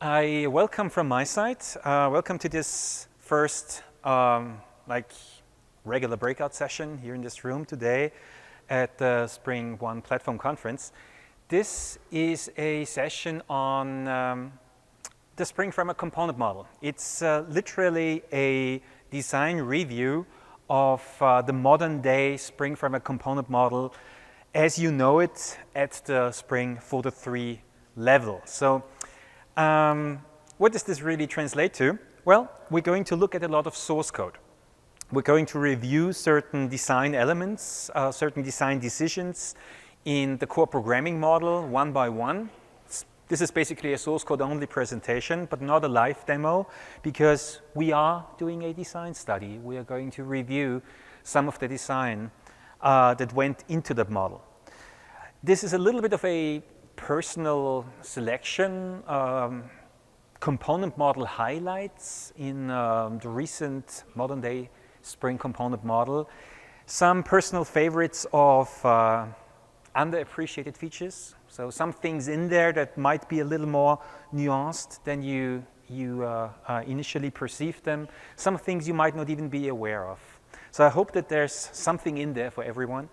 Welcome from my side. Welcome to this first regular breakout session here in this room today at the SpringOne Platform Conference. This is a session on the Spring Framework component model. It's literally a design review of the modern day Spring Framework component model as you know it at the Spring 4.3 level. So what does this really translate to? Well, we're going to look at a lot of source code. We're going to review certain design elements, certain design decisions in the core programming model one by one. This is basically a source code only presentation, but not a live demo, because we are doing a design study. We are going to review some of the design that went into the model. This is a little bit of a personal selection, component model highlights in the recent modern day Spring component model. Some personal favorites of underappreciated features. So some things in there that might be a little more nuanced than you initially perceived them. Some things you might not even be aware of. So I hope that there's something in there for everyone.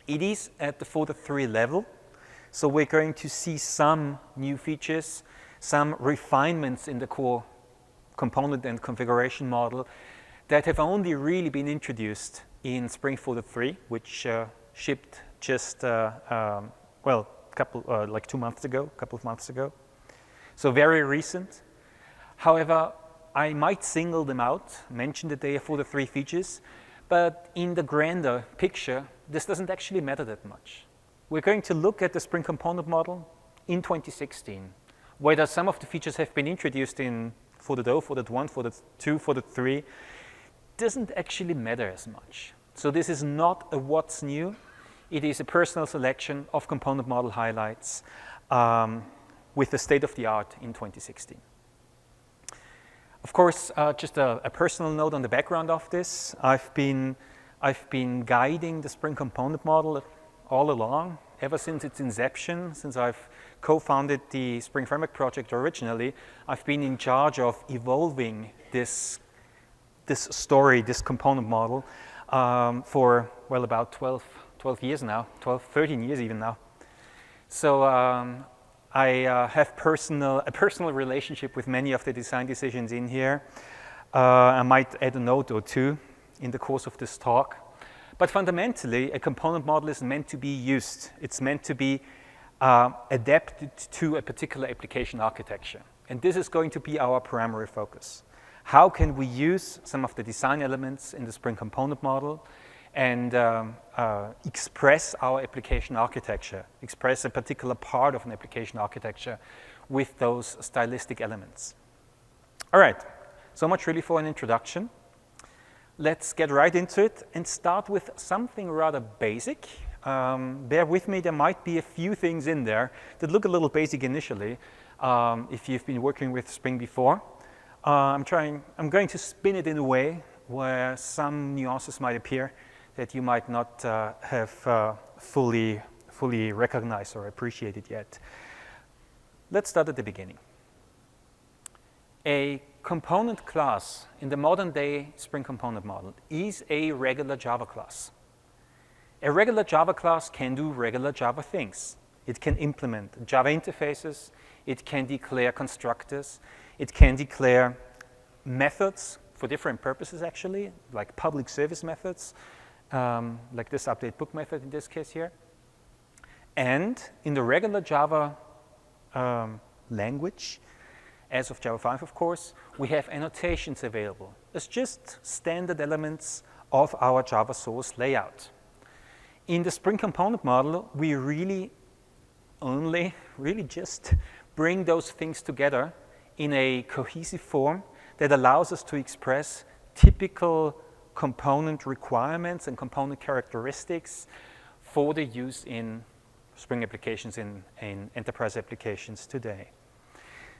It is at the 4.3 level. So we're going to see some new features, some refinements in the core component and configuration model that have only really been introduced in Spring 4.3, which shipped just, like 2 months ago, a couple of months ago. So very recent. However, I might single them out, mention that they are 4.3 features, but in the grander picture, this doesn't actually matter that much. We're going to look at the Spring component model in 2016, whether some of the features have been introduced in 4.0, 4.1, 4.2, 4.3, doesn't actually matter as much. So this is not a what's new. It is a personal selection of component model highlights with the state of the art in 2016. Of course, just a personal note on the background of this. I've been guiding the Spring component model all along, ever since its inception, since I've co-founded the Spring Framework project originally. I've been in charge of evolving this story, this component model, for, well, about 12 years now, 13 years even now. So I have a personal relationship with many of the design decisions in here. I might add a note or two in the course of this talk. But fundamentally, a component model is meant to be used. It's meant to be adapted to a particular application architecture. And this is going to be our primary focus. How can we use some of the design elements in the Spring component model and express our application architecture, express a particular part of an application architecture with those stylistic elements? All right, so much really for an introduction. Let's get right into it and start with something rather basic. Bear with me, there might be a few things in there that look a little basic initially if you've been working with Spring before. I'm going to spin it in a way where some nuances might appear that you might not have fully recognized or appreciated yet. Let's start at the beginning. A component class in the modern day Spring component model is a regular Java class. A regular Java class can do regular Java things. It can implement Java interfaces, it can declare constructors, it can declare methods for different purposes actually, like public service methods, like this update book method in this case here. And in the regular Java language, as of Java 5, of course, we have annotations available. It's just standard elements of our Java source layout. In the Spring component model, we really just bring those things together in a cohesive form that allows us to express typical component requirements and component characteristics for the use in Spring applications, in enterprise applications today.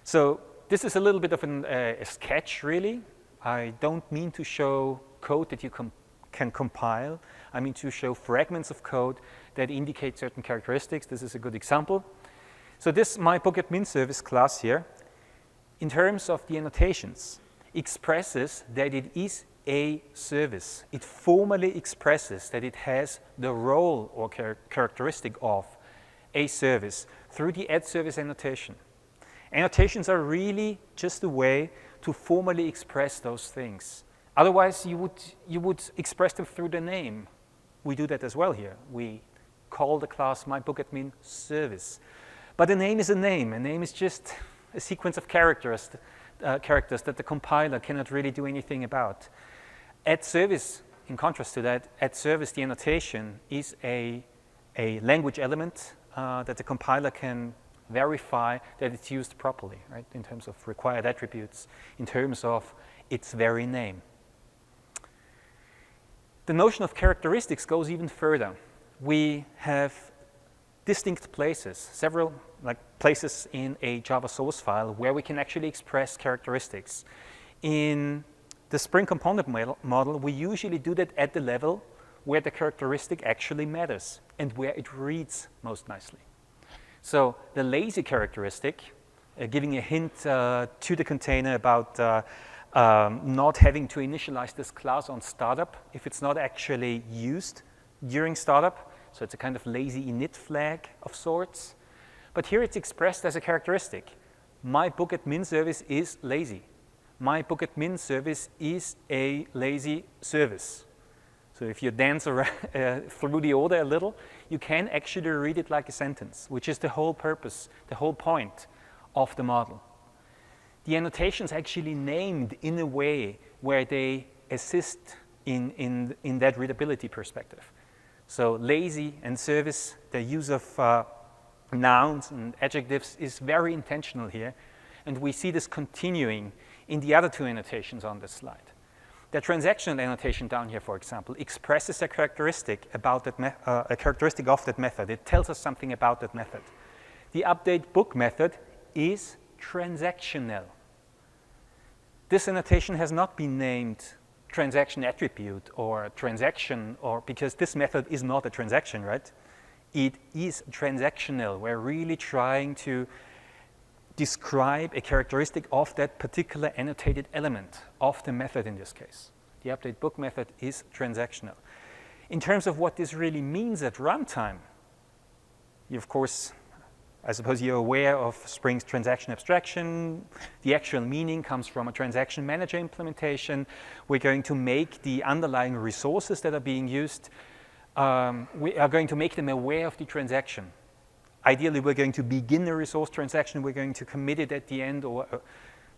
So this is a little bit of a sketch, really. I don't mean to show code that you can compile. I mean to show fragments of code that indicate certain characteristics. This is a good example. So this my bookadmin service class here in terms of the annotations, expresses that it is a service. It formally expresses that it has the role or characteristic of a service through the add service annotation. Annotations are really just a way to formally express those things. Otherwise, you would express them through the name. We do that as well here. We call the class myBookAdmin service. But a name is a name. A name is just a sequence of characters that the compiler cannot really do anything about. Add service, in contrast to that, add service, the annotation, is a language element that the compiler can verify that it's used properly, right, in terms of required attributes, in terms of its very name. The notion of characteristics goes even further. We have distinct places, several places in a Java source file where we can actually express characteristics. In the Spring component model, we usually do that at the level where the characteristic actually matters and where it reads most nicely. So the lazy characteristic, giving a hint to the container about not having to initialize this class on startup if it's not actually used during startup. So it's a kind of lazy init flag of sorts. But here it's expressed as a characteristic. myBookAdmin service is lazy. myBookAdmin service is a lazy service. So if you dance around, through the order a little, you can actually read it like a sentence, which is the whole purpose, the whole point of the model. The annotations actually named in a way where they assist in that readability perspective. So lazy and service, the use of nouns and adjectives is very intentional here, and we see this continuing in the other two annotations on this slide. The transactional annotation down here, for example, expresses a characteristic about that a characteristic of that method. It tells us something about that method. The updateBook method is transactional. This annotation has not been named transaction attribute or transaction, or because this method is not a transaction, right? It is transactional. We're really trying to describe a characteristic of that particular annotated element of the method in this case. The updateBook method is transactional. In terms of what this really means at runtime, you of course, I suppose you're aware of Spring's transaction abstraction. The actual meaning comes from a transaction manager implementation. We're going to make the underlying resources that are being used, we are going to make them aware of the transaction. Ideally, we're going to begin a resource transaction. We're going to commit it at the end or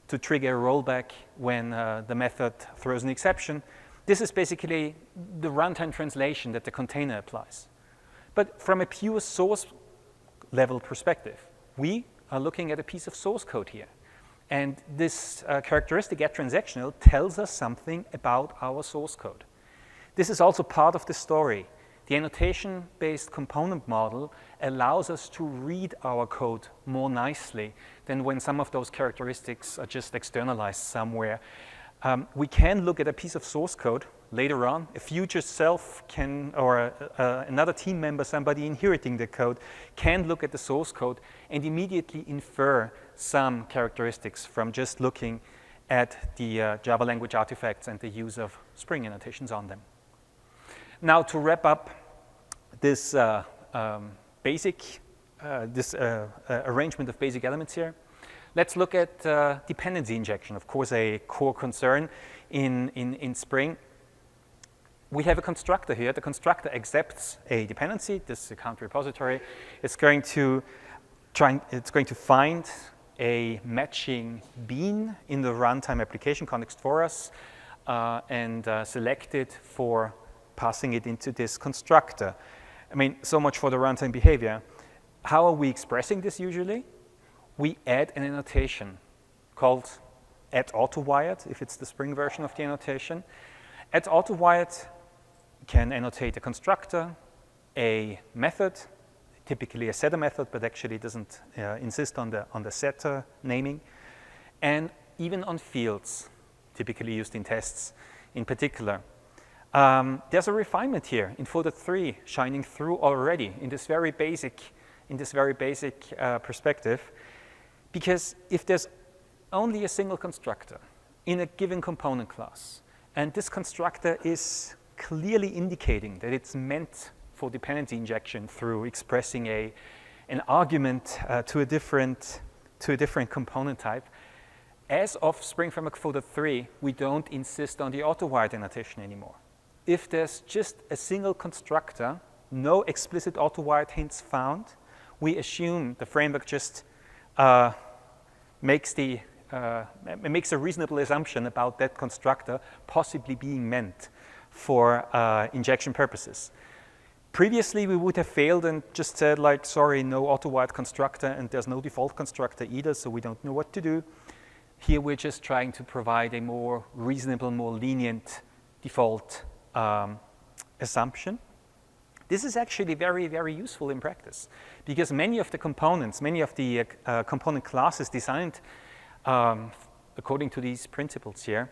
to trigger a rollback when the method throws an exception. This is basically the runtime translation that the container applies. But from a pure source level perspective, we are looking at a piece of source code here. And this characteristic at transactional tells us something about our source code. This is also part of the story. The annotation-based component model allows us to read our code more nicely than when some of those characteristics are just externalized somewhere. We can look at a piece of source code later on. A future self can, or another team member, somebody inheriting the code, can look at the source code and immediately infer some characteristics from just looking at the Java language artifacts and the use of Spring annotations on them. Now, to wrap up this arrangement of basic elements here, let's look at dependency injection, of course, a core concern in Spring. We have a constructor here. The constructor accepts a dependency. This is a count repository. It's going to find a matching bean in the runtime application context for us and select it for passing it into this constructor. I mean, so much for the runtime behavior. How are we expressing this usually? We add an annotation called add Autowired, if it's the Spring version of the annotation. Add Autowired can annotate a constructor, a method, typically a setter method, but actually doesn't insist on the setter naming, and even on fields, typically used in tests in particular. There's a refinement here in folder 3 shining through already in this very basic perspective, because if there's only a single constructor in a given component class. And this constructor is clearly indicating that it's meant for dependency injection through expressing an argument to a different component type. As of Spring Framework Folder 3, we don't insist on the Autowired annotation anymore. If there's just a single constructor, no explicit Autowired hints found, we assume the framework just makes a reasonable assumption about that constructor possibly being meant for injection purposes. Previously, we would have failed and just said, like, sorry, no Autowired constructor, and there's no default constructor either, so we don't know what to do. Here, we're just trying to provide a more reasonable, more lenient default assumption. This is actually very, very useful in practice, because many of the components, many of the component classes designed according to these principles here,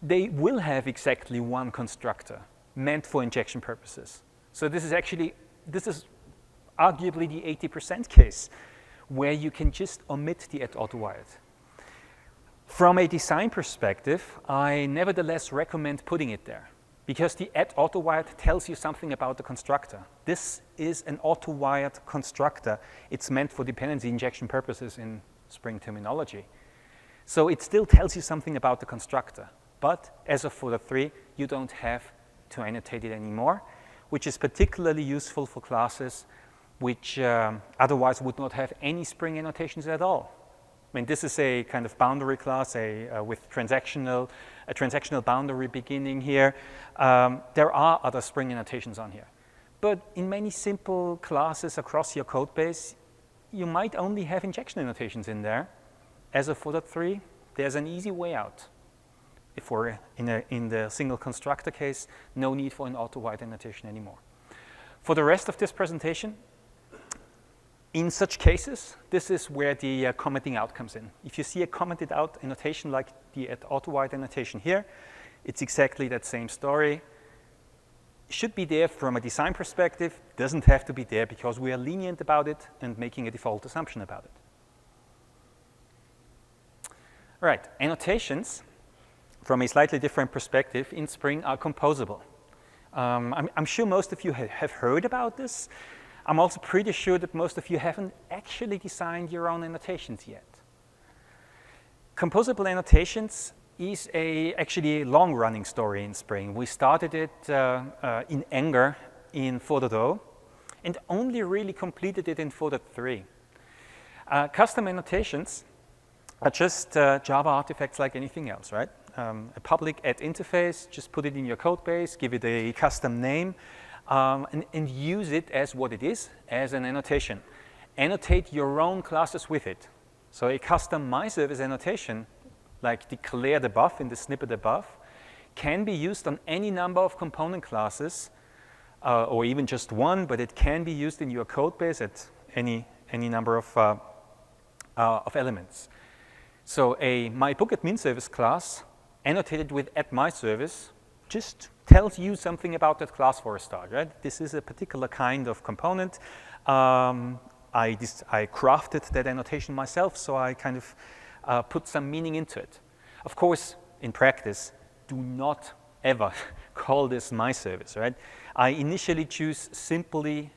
they will have exactly one constructor meant for injection purposes. So this is arguably the 80% case where you can just omit the @Autowired. From a design perspective, I nevertheless recommend putting it there, because the @Autowired tells you something about the constructor. This is an Autowired constructor. It's meant for dependency injection purposes in Spring terminology. So it still tells you something about the constructor. But as of Folder 3, you don't have to annotate it anymore, which is particularly useful for classes which otherwise would not have any Spring annotations at all. I mean, this is a kind of boundary class with a transactional boundary beginning here. There are other Spring annotations on here. But in many simple classes across your code base, you might only have injection annotations in there. As of Folder 3, there's an easy way out. If we're in the single constructor case, no need for an Autowired annotation anymore. For the rest of this presentation, in such cases, this is where the commenting out comes in. If you see a commented out annotation like the @Autowired annotation here, it's exactly that same story. It should be there from a design perspective, doesn't have to be there because we are lenient about it and making a default assumption about it. All right, annotations from a slightly different perspective in Spring are composable. I'm sure most of you have heard about this. I'm also pretty sure that most of you haven't actually designed your own annotations yet. Composable annotations is actually a long-running story in Spring. We started it in anger in Folder 2 and only really completed it in Folder 3. Custom annotations are just Java artifacts like anything else, right? A public interface, just put it in your code base, give it a custom name, and use it as what it is, as an annotation. Annotate your own classes with it. So a custom MyService annotation, like declared above in the snippet above, can be used on any number of component classes, or even just one, but it can be used in your code base at any number of elements. So a myBookAdminService class annotated with @MyService just tells you something about that class for a start, right? This is a particular kind of component. I crafted that annotation myself, so I kind of put some meaning into it. Of course, in practice, do not ever call this MyService, right? I initially choose simply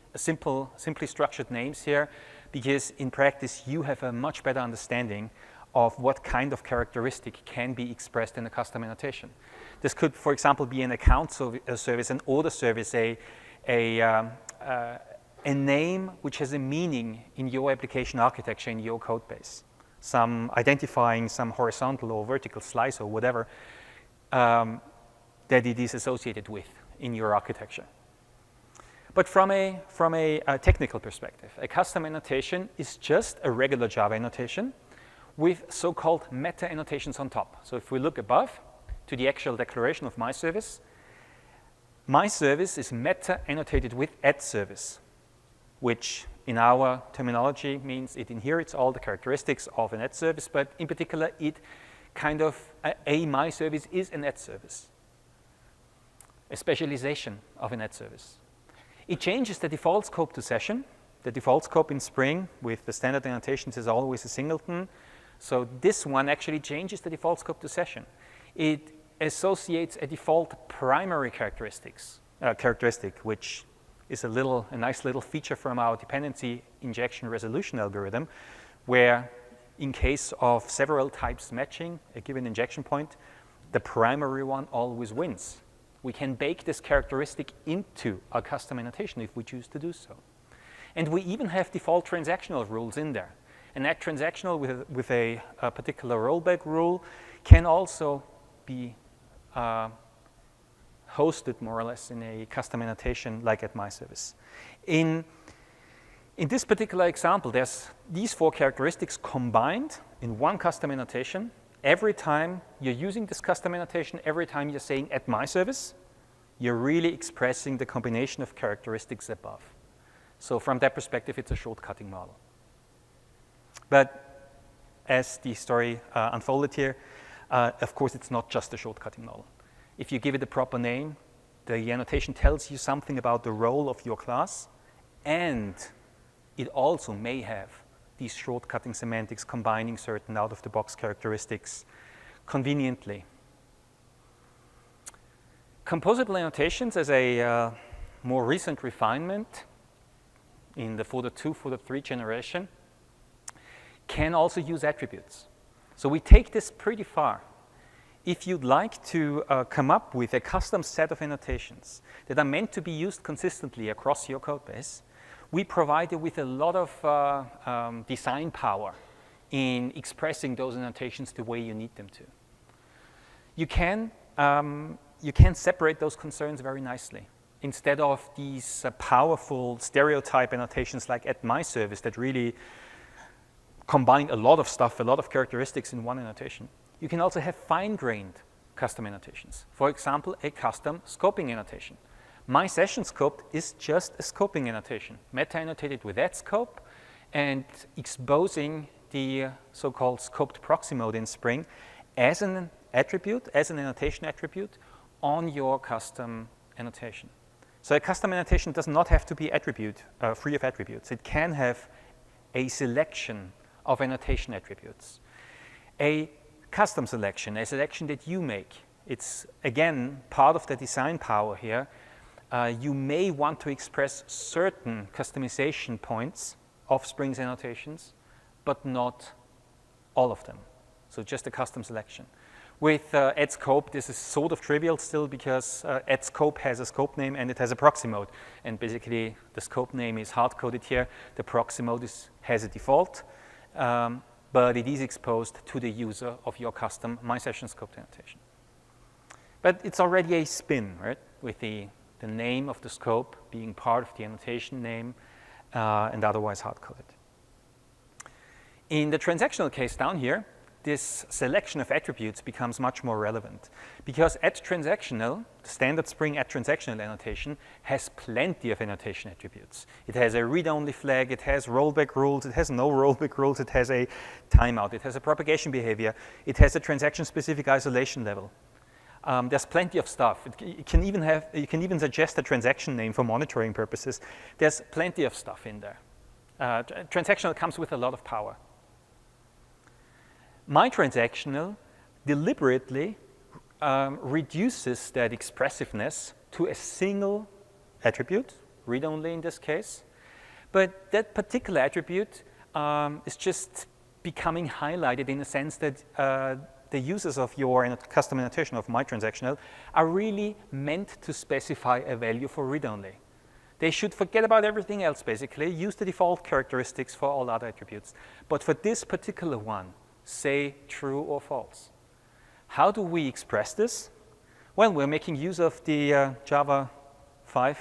structured names here, because in practice, you have a much better understanding of what kind of characteristic can be expressed in a custom annotation. This could, for example, be an account service, an order service, a name which has a meaning in your application architecture, in your code base. Some identifying some horizontal or vertical slice or whatever that it is associated with in your architecture. But from a technical perspective, a custom annotation is just a regular Java annotation with so-called meta annotations on top. So if we look above to the actual declaration of MyService, MyService is meta annotated with @service, which in our terminology means it inherits all the characteristics of an @service, but in particular, it kind of, a MyService is an @service, a specialization of an @service. It changes the default scope to session. The default scope in Spring with the standard annotations is always a singleton. So this one actually changes the default scope to session. It associates a default primary characteristic, which is a nice little feature from our dependency injection resolution algorithm, where in case of several types matching a given injection point, the primary one always wins. We can bake this characteristic into our custom annotation if we choose to do so. And we even have default transactional rules in there. And that transactional with a particular rollback rule can also be hosted more or less in a custom annotation like at MyService. In this particular example, there's these 4 characteristics combined in one custom annotation. Every time you're using this custom annotation, every time you're saying at MyService, you're really expressing the combination of characteristics above. So from that perspective, it's a shortcutting model. But as the story unfolded here, of course, it's not just a shortcutting model. If you give it a proper name, the annotation tells you something about the role of your class, and it also may have these shortcutting semantics combining certain out-of-the-box characteristics conveniently. Composable annotations as a more recent refinement in the 4.2, 4.3 generation can also use attributes. So we take this pretty far. If you'd like to come up with a custom set of annotations that are meant to be used consistently across your code base, we provide you with a lot of design power in expressing those annotations the way you need them to. You can separate those concerns very nicely. Instead of these powerful stereotype annotations like at MyService that really combine a lot of stuff, a lot of characteristics in one annotation, you can also have fine-grained custom annotations. For example, a custom scoping annotation. My session scope is just a scoping annotation, meta-annotated with that scope and exposing the so-called scoped proxy mode in Spring as an attribute, as an annotation attribute on your custom annotation. So a custom annotation does not have to be free of attributes. It can have a selection of annotation attributes. A custom selection, a selection that you make. It's, again, part of the design power here. You may want to express certain customization points of Spring's annotations, but not all of them. So just a custom selection. With add scope, this is sort of trivial still because add scope has a scope name and it has a proxy mode. And basically, the scope name is hard-coded here. The proxy mode has a default. But it is exposed to the user of your custom MySession scoped annotation. But it's already a spin, right? With the name of the scope being part of the annotation name and otherwise hard-coded. In the transactional case down here, this selection of attributes becomes much more relevant because at transactional, the standard Spring at transactional annotation has plenty of annotation attributes. It has a read-only flag, it has rollback rules, it has no rollback rules, it has a timeout, it has a propagation behavior, it has a transaction-specific isolation level. There's plenty of stuff. You can even suggest a transaction name for monitoring purposes. There's plenty of stuff in there. Transactional comes with a lot of power. My transactional deliberately reduces that expressiveness to a single attribute, read-only in this case. But that particular attribute is just becoming highlighted in the sense that the users of your custom annotation of my transactional are really meant to specify a value for read-only. They should forget about everything else, basically, use the default characteristics for all other attributes. But for this particular one, say true or false. How do we express this? Well, we're making use of the Java 5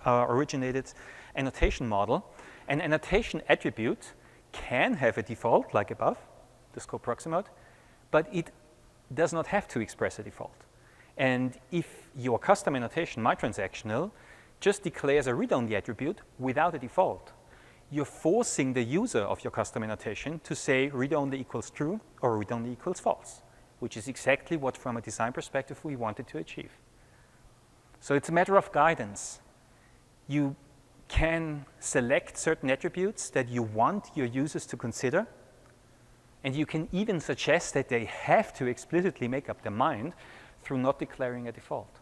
originated annotation model. An annotation attribute can have a default, like above, the scope proxy mode, but it does not have to express a default. And if your custom annotation, my transactional, just declares a read-only attribute without a default, you're forcing the user of your custom annotation to say read-only equals true or read-only equals false, which is exactly what, from a design perspective, we wanted to achieve. So it's a matter of guidance. You can select certain attributes that you want your users to consider, And you can even suggest that they have to explicitly make up their mind through not declaring a default.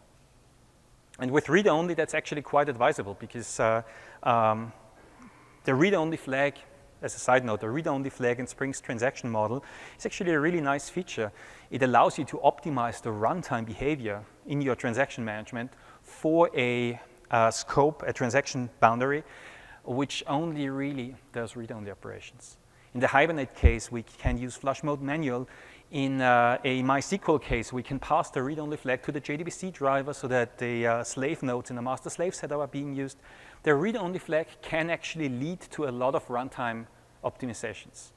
And with read-only, that's actually quite advisable because the read-only flag, as a side note, the read-only flag in Spring's transaction model is actually a really nice feature. It allows you to optimize the runtime behavior in your transaction management for a scope, a transaction boundary, which only really does read-only operations. In the Hibernate case, we can use flush mode manual. In a MySQL case, we can pass the read-only flag to the JDBC driver so that the slave nodes in the master slave setup are being used. The read-only flag can actually lead to a lot of runtime optimizations.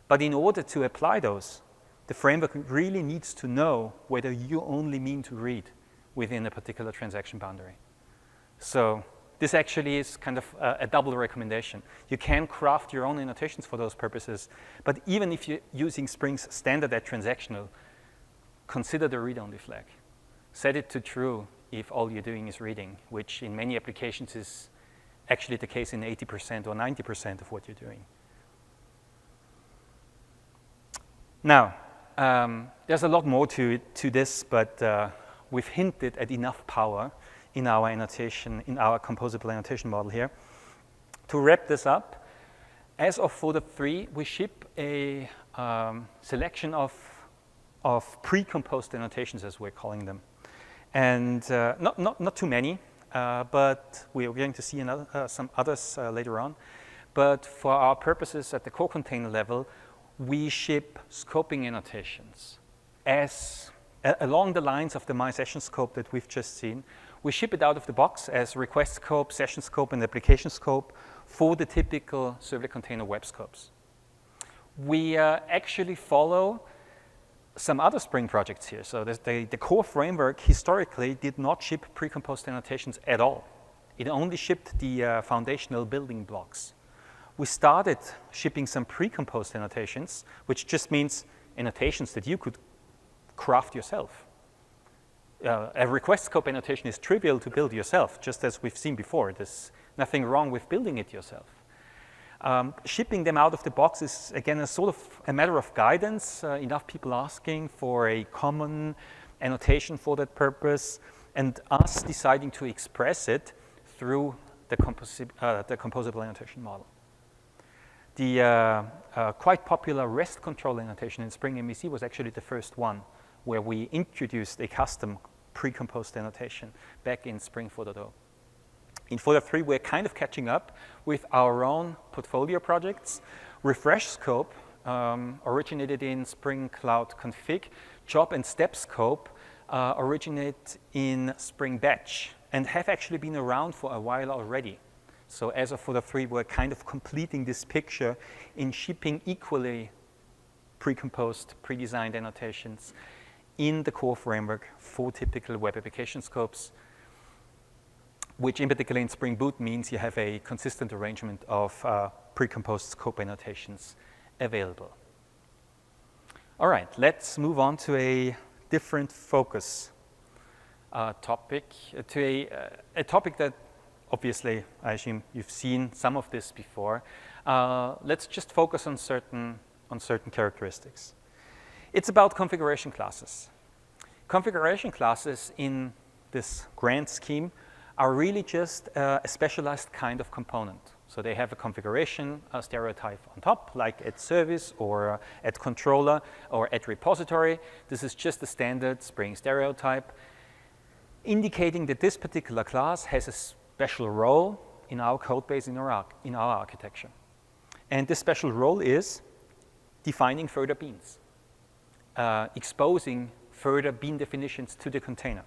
But in order to apply those, the framework really needs to know whether you only mean to read within a particular transaction boundary. So this actually is kind of a double recommendation. You can craft your own annotations for those purposes, but even if you're using Spring's standard at transactional, consider the read-only flag. Set it to true if all you're doing is reading, which in many applications is actually the case in 80% or 90% of what you're doing. Now, there's a lot more to this, but we've hinted at enough power in our annotation, in our composable annotation model here. To wrap this up, as of Folder 3, we ship a selection of pre-composed annotations, as we're calling them. And not too many, but we are going to see some others later on. But for our purposes at the core container level, we ship scoping annotations along the lines of the My Session scope that we've just seen. We ship it out of the box as request scope, session scope, and application scope for the typical servlet container web scopes. We actually follow some other Spring projects here. So the core framework historically did not ship pre-composed annotations at all. It only shipped the foundational building blocks. We started shipping some pre-composed annotations, which just means annotations that you could craft yourself. A request scope annotation is trivial to build yourself, just as we've seen before. There's nothing wrong with building it yourself. Shipping them out of the box is, again, a sort of a matter of guidance, enough people asking for a common annotation for that purpose, and us deciding to express it through the composable annotation model. The quite popular REST control annotation in Spring MVC was actually the first one where we introduced a custom pre-composed annotation back in Spring 4.0. In 4.3, we're kind of catching up with our own portfolio projects. Refresh scope originated in Spring Cloud Config. Job and step scope originate in Spring Batch and have actually been around for a while already. So as of 4.3, we're kind of completing this picture in shipping equally pre-composed, pre-designed annotations in the core framework for typical web application scopes, which in particular in Spring Boot means you have a consistent arrangement of pre-composed scope annotations available. All right, let's move on to a different focus topic, to a topic that obviously I assume you've seen some of this before. Let's just focus on certain characteristics. It's about configuration classes. Configuration classes in this grand scheme are really just a specialized kind of component. So they have a configuration stereotype on top, like at service or at controller or at repository. This is just a standard Spring stereotype, indicating that this particular class has a special role in our code base, in our architecture. And this special role is defining further beans, exposing further bean definitions to the container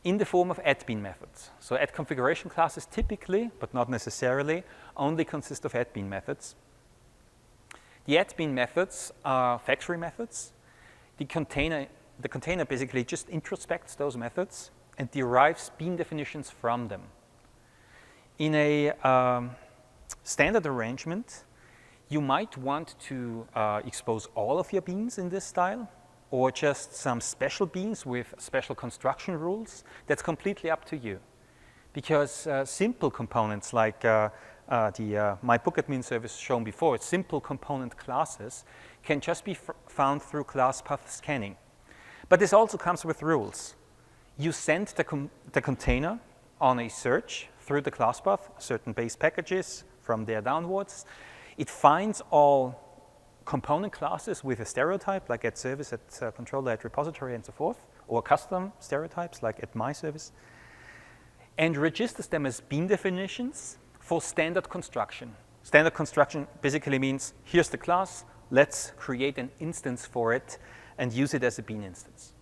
in the form of add bean methods. So add configuration classes typically, but not necessarily, only consist of add bean methods. The add bean methods are factory methods. The container basically just introspects those methods and derives bean definitions from them. In a standard arrangement, you might want to expose all of your beans in this style, or just some special beans with special construction rules. That's completely up to you. because simple components like the my bookadmin service shown before, simple component classes can just be found through class path scanning. But this also comes with rules. You send the container on a search through the class path, certain base packages from there downwards. It finds all component classes with a stereotype, like at service, at controller, at repository, and so forth, or custom stereotypes, like at my service, and registers them as bean definitions for standard construction. Standard construction basically means, here's the class, let's create an instance for it and use it as a bean instance.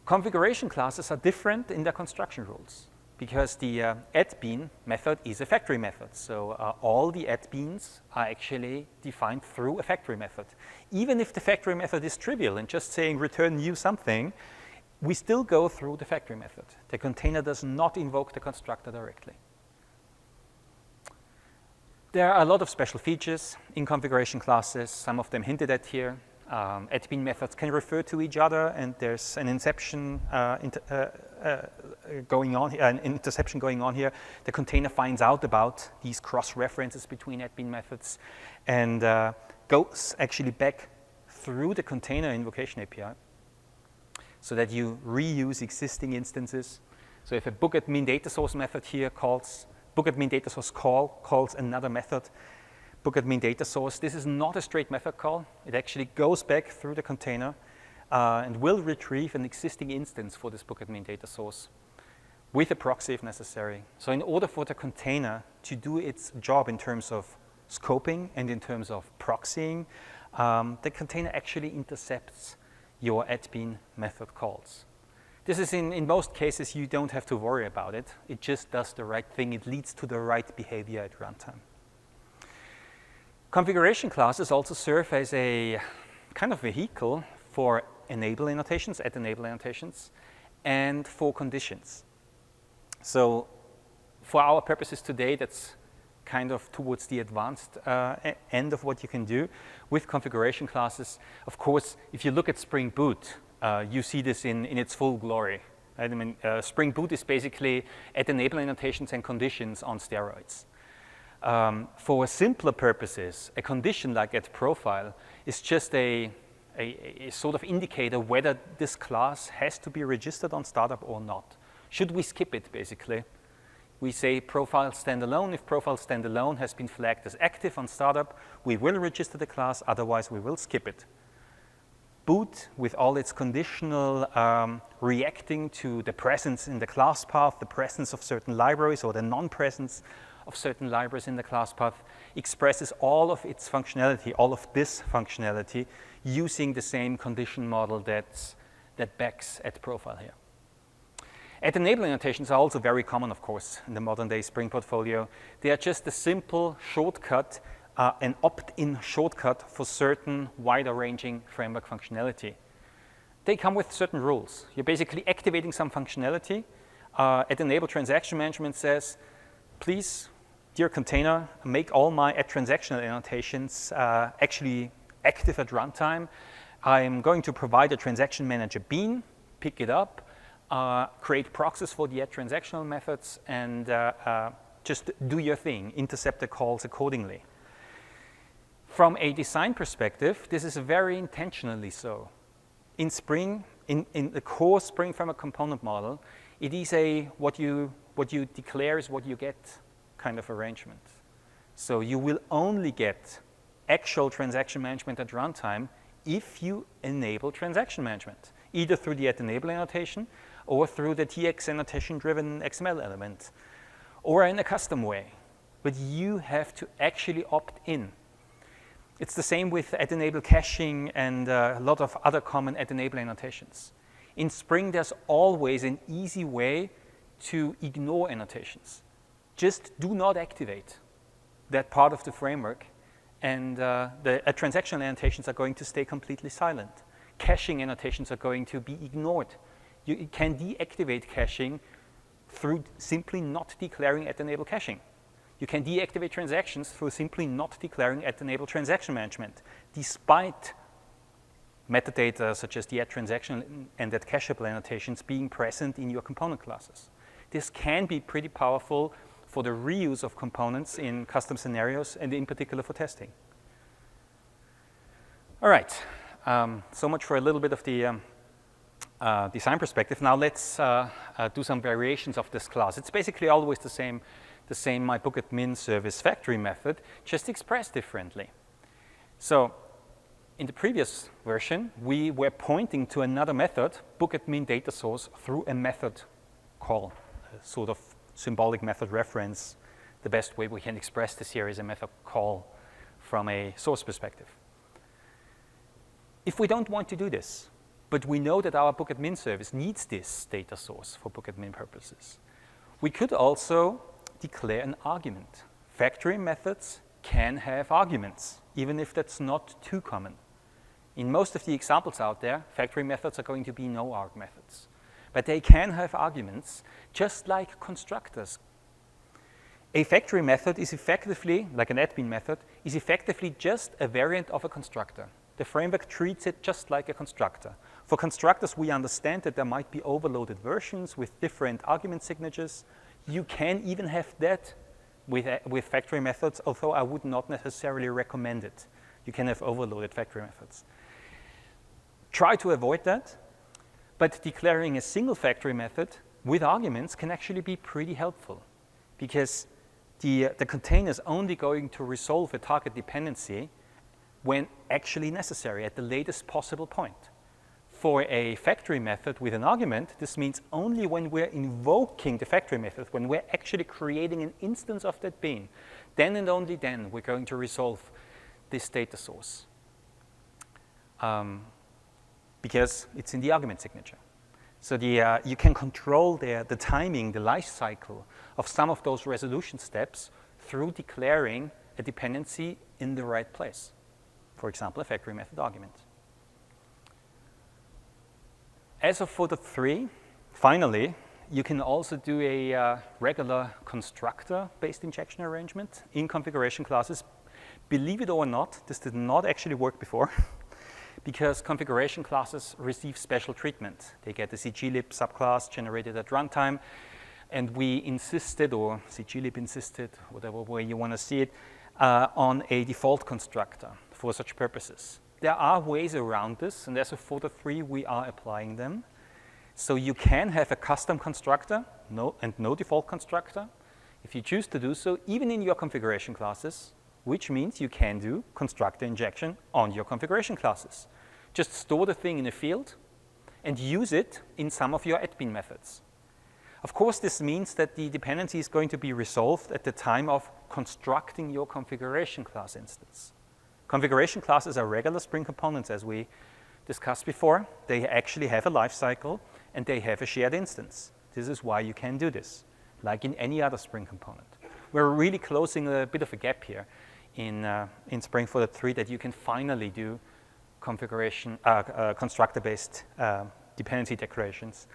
Configuration classes are different in their construction rules because the addBean method is a factory method. So all the addBeans are actually defined through a factory method. Even if the factory method is trivial and just saying return new something, we still go through the factory method. The container does not invoke the constructor directly. There are a lot of special features in configuration classes, some of them hinted at here. Addbean methods can refer to each other, and there's an interception going on here. The container finds out about these cross-references between addbean methods and goes actually back through the container invocation API so that you reuse existing instances. So if a bookadmin data source method here calls bookadmin data source calls another method, bookadmin data source. This is not a straight method call. It actually goes back through the container and will retrieve an existing instance for this bookadmin data source with a proxy if necessary. So in order for the container to do its job in terms of scoping and in terms of proxying, the container actually intercepts your addbean method calls. This is in most cases, you don't have to worry about it. It just does the right thing. It leads to the right behavior at runtime. Configuration classes also serve as a kind of vehicle for enable annotations, add enable annotations, and for conditions. So for our purposes today, that's kind of towards the advanced end of what you can do with configuration classes. Of course, if you look at Spring Boot, you see this in its full glory. Right? I mean, Spring Boot is basically add enable annotations and conditions on steroids. For simpler purposes, a condition like add profile is just a sort of indicator whether this class has to be registered on startup or not. Should we skip it, basically? We say profile standalone. If profile standalone has been flagged as active on startup, we will register the class, otherwise we will skip it. Boot, with all its conditional reacting to the presence in the class path, the presence of certain libraries or the non-presence of certain libraries in the class path, expresses all of its functionality, all of this functionality, using the same condition model that backs add profile here. Add enable annotations are also very common, of course, in the modern day Spring portfolio. They are just a simple shortcut, an opt-in shortcut for certain wider-ranging framework functionality. They come with certain rules. You're basically activating some functionality. Add enable transaction management says, please, dear container, make all my add transactional annotations actually active at runtime. I'm going to provide a transaction manager bean, pick it up, create proxies for the add transactional methods, and just do your thing, intercept the calls accordingly. From a design perspective, this is very intentionally so. In Spring, in the core Spring Framework component model, it is a what you declare is what you get kind of arrangement. So you will only get actual transaction management at runtime if you enable transaction management, either through the add enable annotation or through the TX annotation-driven XML element, or in a custom way. But you have to actually opt in. It's the same with add enable caching and a lot of other common add enable annotations. In Spring, there's always an easy way to ignore annotations. Just do not activate that part of the framework, and the transactional annotations are going to stay completely silent. Caching annotations are going to be ignored. You can deactivate caching through simply not declaring add enable caching. You can deactivate transactions through simply not declaring add enable transaction management, despite metadata such as the add transaction and add cacheable annotations being present in your component classes. this can be pretty powerful for the reuse of components in custom scenarios and in particular for testing. All right, so much for a little bit of the design perspective. Now let's do some variations of this class. It's basically always the same myBookAdmin service factory method, just expressed differently. So in the previous version, we were pointing to another method, bookadmin data source, through a method call, a sort of symbolic method reference. The best way we can express this here is a method call from a source perspective. If we don't want to do this, but we know that our bookadmin service needs this data source for bookadmin purposes, we could also declare an argument. Factory methods can have arguments, even if that's not too common. In most of the examples out there, factory methods are going to be no-arg methods. But they can have arguments, just like constructors. A factory method is effectively, like an admin method, is effectively just a variant of a constructor. The framework treats it just like a constructor. For constructors, we understand that there might be overloaded versions with different argument signatures. You can even have that with factory methods, although I would not necessarily recommend it. You can have overloaded factory methods. Try to avoid that, but declaring a single factory method with arguments can actually be pretty helpful, because the container is only going to resolve a target dependency when actually necessary, at the latest possible point. For a factory method with an argument, this means only when we're invoking the factory method, when we're actually creating an instance of that bean, then and only then we're going to resolve this data source. Because it's in the argument signature. So you can control the timing, the life cycle of some of those resolution steps through declaring a dependency in the right place. For example, a factory method argument. As of for the 3, finally, you can also do a regular constructor-based injection arrangement in configuration classes. Believe it or not, this did not actually work before because configuration classes receive special treatment. They get the cglib subclass generated at runtime, and we insisted, or cglib insisted, whatever way you want to see it, on a default constructor for such purposes. There are ways around this, and as of for the 3, we are applying them. So you can have a custom constructor and no default constructor if you choose to do so, even in your configuration classes, which means you can do constructor injection on your configuration classes. Just store the thing in a field and use it in some of your admin methods. Of course, this means that the dependency is going to be resolved at the time of constructing your configuration class instance. Configuration classes are regular Spring components, as we discussed before. They actually have a life cycle, and they have a shared instance. This is why you can do this, like in any other Spring component. We're really closing a bit of a gap here in Spring for the 3 that you can finally do configuration constructor-based dependency declarations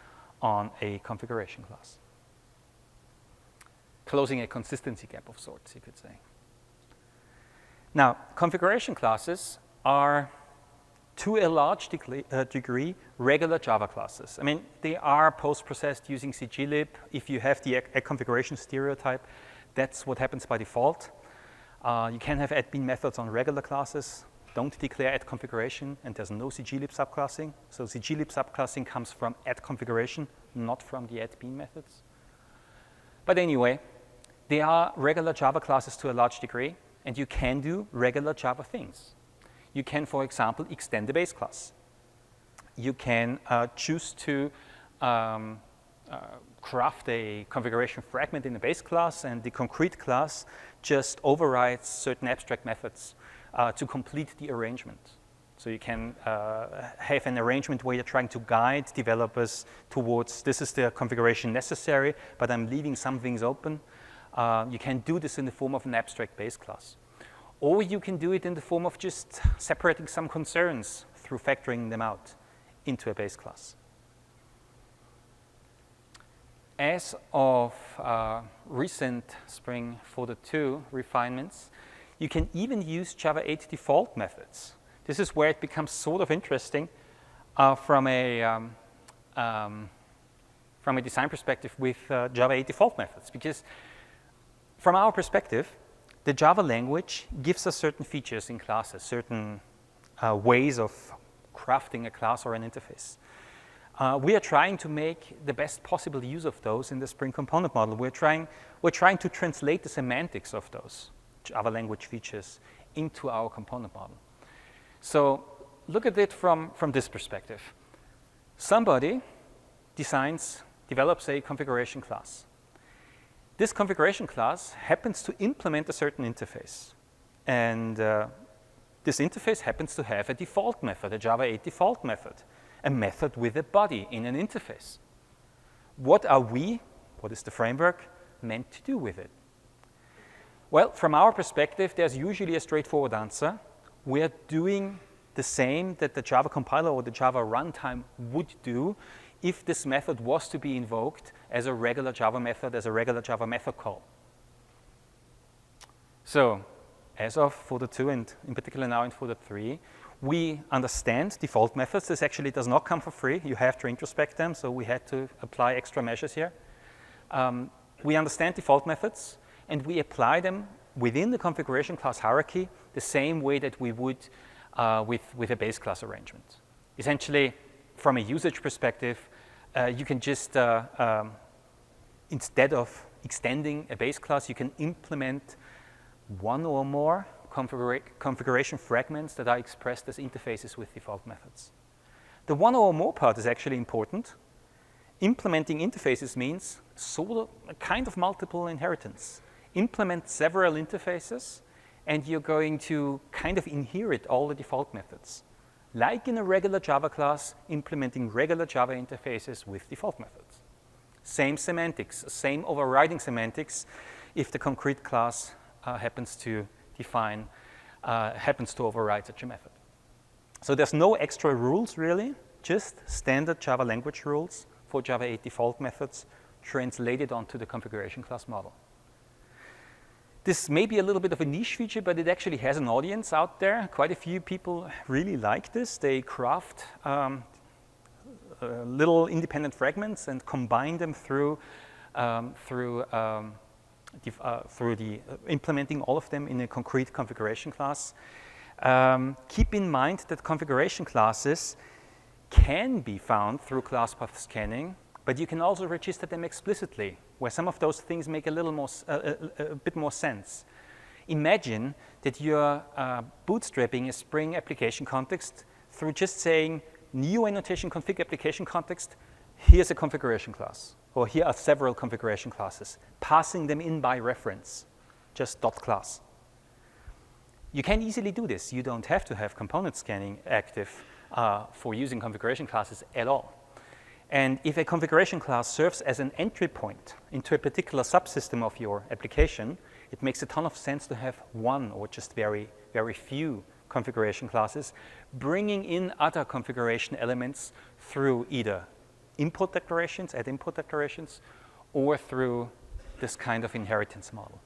on a configuration class. Closing a consistency gap of sorts, you could say. Now, configuration classes are, to a large degree, regular Java classes. I mean, they are post-processed using cglib. If you have the configuration stereotype, that's what happens by default. You can have admin methods on regular classes. Don't declare add configuration, and there's no cglib subclassing. So cglib subclassing comes from add configuration, not from the admin methods. But anyway, they are regular Java classes to a large degree, and you can do regular Java things. You can, for example, extend the base class. You can choose to craft a configuration fragment in the base class, and the concrete class just overrides certain abstract methods to complete the arrangement. So you can have an arrangement where you're trying to guide developers towards this is the configuration necessary, but I'm leaving some things open. You can do this in the form of an abstract base class. Or you can do it in the form of just separating some concerns through factoring them out into a base class. As of recent Spring 4.2 refinements, you can even use Java 8 default methods. This is where it becomes sort of interesting from a from a design perspective with Java 8 default methods, because from our perspective, the Java language gives us certain features in classes, certain ways of crafting a class or an interface. We are trying to make the best possible use of those in the Spring Component model. We're trying to translate the semantics of those Java language features into our component model. So look at it from this perspective. Somebody develops a configuration class. This configuration class happens to implement a certain interface. And this interface happens to have a default method, a Java 8 default method, a method with a body in an interface. What is the framework, meant to do with it? Well, from our perspective, there's usually a straightforward answer. We're doing the same that the Java compiler or the Java runtime would do if this method was to be invoked as a regular Java method, as a regular Java method call. So as of folder 2, and in particular now in folder 3, we understand default methods. This actually does not come for free. You have to introspect them, so we had to apply extra measures here. We understand default methods, and we apply them within the configuration class hierarchy the same way that we would with a base class arrangement. Essentially, from a usage perspective, you can just, instead of extending a base class, you can implement one or more configuration fragments that are expressed as interfaces with default methods. The one or more part is actually important. Implementing interfaces means sort of a kind of multiple inheritance. Implement several interfaces, and you're going to kind of inherit all the default methods. Like in a regular Java class, implementing regular Java interfaces with default methods. Same semantics, same overriding semantics if the concrete class happens to override such a method. So there's no extra rules really, just standard Java language rules for Java 8 default methods translated onto the configuration class model. This may be a little bit of a niche feature, but it actually has an audience out there. Quite a few people really like this. They craft little independent fragments and combine them through implementing all of them in a concrete configuration class. Keep in mind that configuration classes can be found through class path scanning, but you can also register them explicitly, where some of those things make a bit more sense. Imagine that you're bootstrapping a Spring application context through just saying, new annotation config application context, here's a configuration class, or here are several configuration classes, passing them in by reference, just .class. You can easily do this. You don't have to have component scanning active for using configuration classes at all. And if a configuration class serves as an entry point into a particular subsystem of your application, it makes a ton of sense to have one or just very, very few configuration classes, bringing in other configuration elements through either import declarations, add import declarations, or through this kind of inheritance model.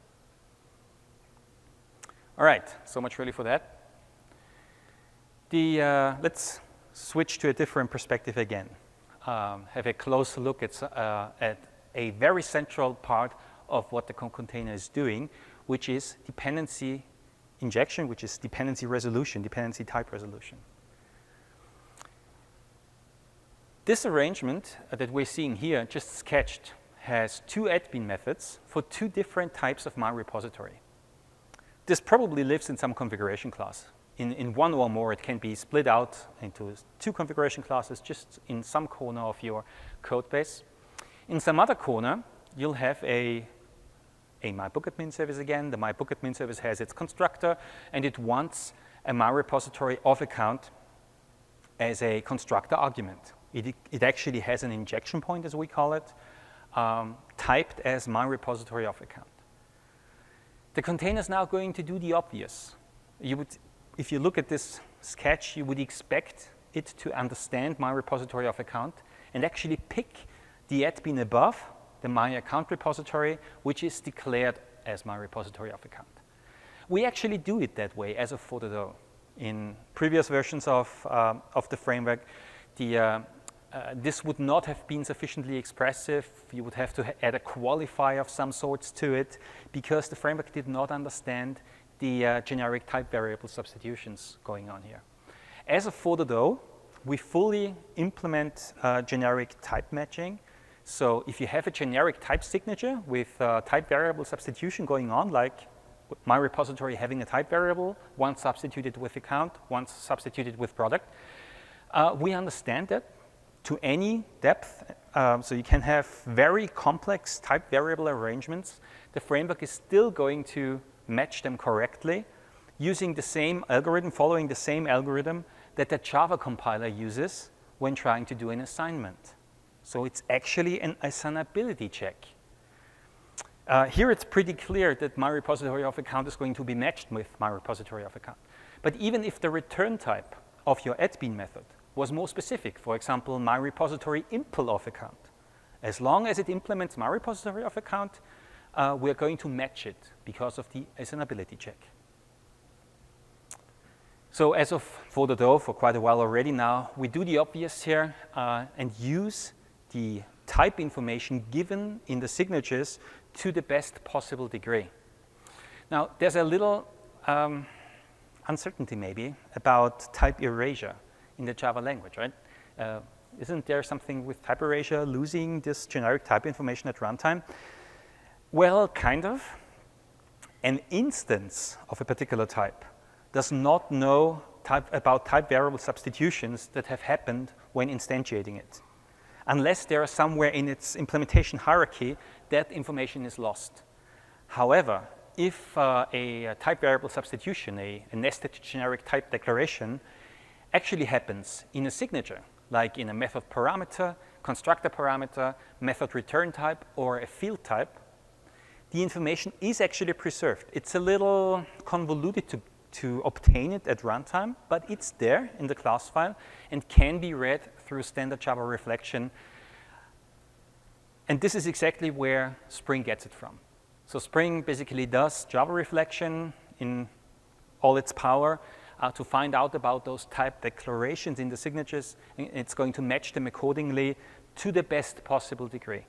All right, so much really for that. Let's switch to a different perspective again. Have a close look at a very central part of what the container is doing, which is dependency injection, which is dependency resolution, dependency type resolution. This arrangement that we're seeing here, just sketched, has two admin methods for two different types of my repository. This probably lives in some configuration class. In one or more, it can be split out into two configuration classes just in some corner of your code base. In some other corner, you'll have a myBookAdmin service again. The myBookAdmin service has its constructor, and it wants a myRepository of account as a constructor argument. It actually has an injection point, as we call it, typed as myRepository of account. The container is now going to do the obvious. If you look at this sketch, you would expect it to understand myRepository of account and actually pick the admin above the myAccount repository, which is declared as myRepository of account. We actually do it that way as of folder 0. In previous versions of the framework, the this would not have been sufficiently expressive. You would have to add a qualifier of some sorts to it because the framework did not understand the generic type variable substitutions going on here. As of 4.0, we fully implement generic type matching. So if you have a generic type signature with type variable substitution going on, like my repository having a type variable, once substituted with account, once substituted with product, we understand that to any depth. So you can have very complex type variable arrangements. The framework is still going to match them correctly using the same algorithm, following the same algorithm that the Java compiler uses when trying to do an assignment. So it's actually an assignability check. Here it's pretty clear that my repository of account is going to be matched with my repository of account. But even if the return type of your add-bean method was more specific, for example, my repository impl of account, as long as it implements my repository of account, we're going to match it because of the assignability check. So as of 4.0, for quite a while already now, we do the obvious here and use the type information given in the signatures to the best possible degree. Now, there's a little uncertainty maybe about type erasure in the Java language, right? Isn't there something with type erasure losing this generic type information at runtime? Well, kind of. An instance of a particular type does not know about type variable substitutions that have happened when instantiating it. Unless there are somewhere in its implementation hierarchy, that information is lost. However, if a type variable substitution, a nested generic type declaration, actually happens in a signature, like in a method parameter, constructor parameter, method return type, or a field type, the information is actually preserved. It's a little convoluted to obtain it at runtime, but it's there in the class file and can be read through standard Java reflection. And this is exactly where Spring gets it from. So Spring basically does Java reflection in all its power to find out about those type declarations in the signatures. And it's going to match them accordingly to the best possible degree.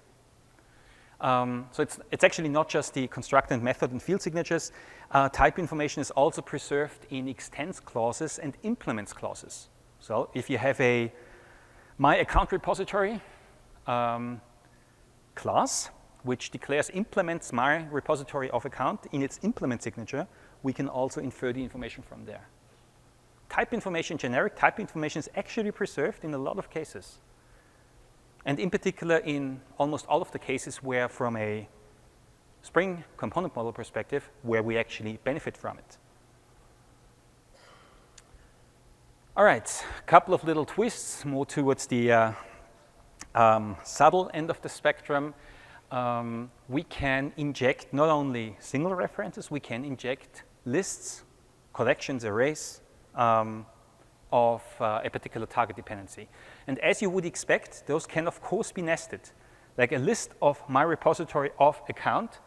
So it's actually not just the constructor and method and field signatures. Type information is also preserved in extends clauses and implements clauses. So if you have a my account repository class, which declares implements my repository of account in its implement signature, we can also infer the information from there. Type information, generic type information is actually preserved in a lot of cases. And in particular, in almost all of the cases where from a Spring component model perspective, where we actually benefit from it. All right, a couple of little twists, more towards the subtle end of the spectrum. We can inject not only single references, we can inject lists, collections, arrays, of a particular target dependency. And as you would expect, those can of course be nested. Like a list of my repository of account,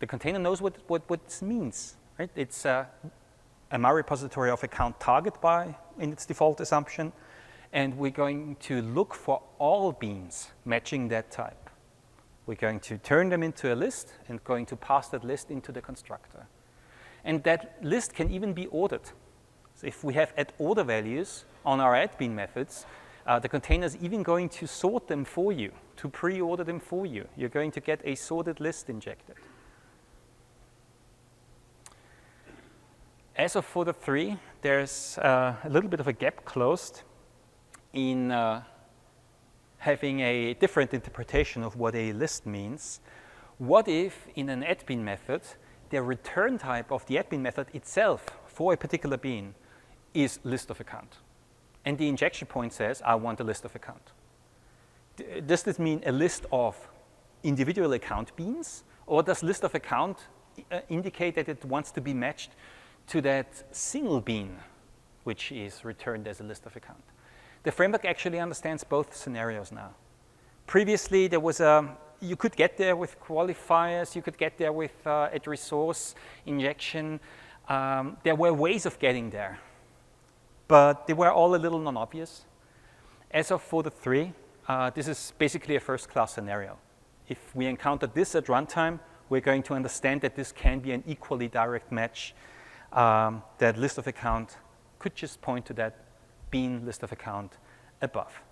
the container knows what it means, right? It's a my repository of account target in its default assumption, and we're going to look for all beans matching that type. We're going to turn them into a list and going to pass that list into the constructor. And that list can even be ordered. So if we have add order values on our add-bean methods, the container is even going to sort them for you, to pre-order them for you. You're going to get a sorted list injected. As of 4.3, there's a little bit of a gap closed in having a different interpretation of what a list means. What if in an add-bean method, the return type of the add-bean method itself for a particular bean is list of account? And the injection point says, I want a list of account. Does this mean a list of individual account beans? Or does list of account indicate that it wants to be matched to that single bean, which is returned as a list of account? The framework actually understands both scenarios now. Previously, there was you could get there with qualifiers, you could get there with at resource injection. There were ways of getting there, but they were all a little non-obvious. as of for the 3, this is basically a first-class scenario. If we encounter this at runtime, we're going to understand that this can be an equally direct match. That list of account could just point to that bean list of account above.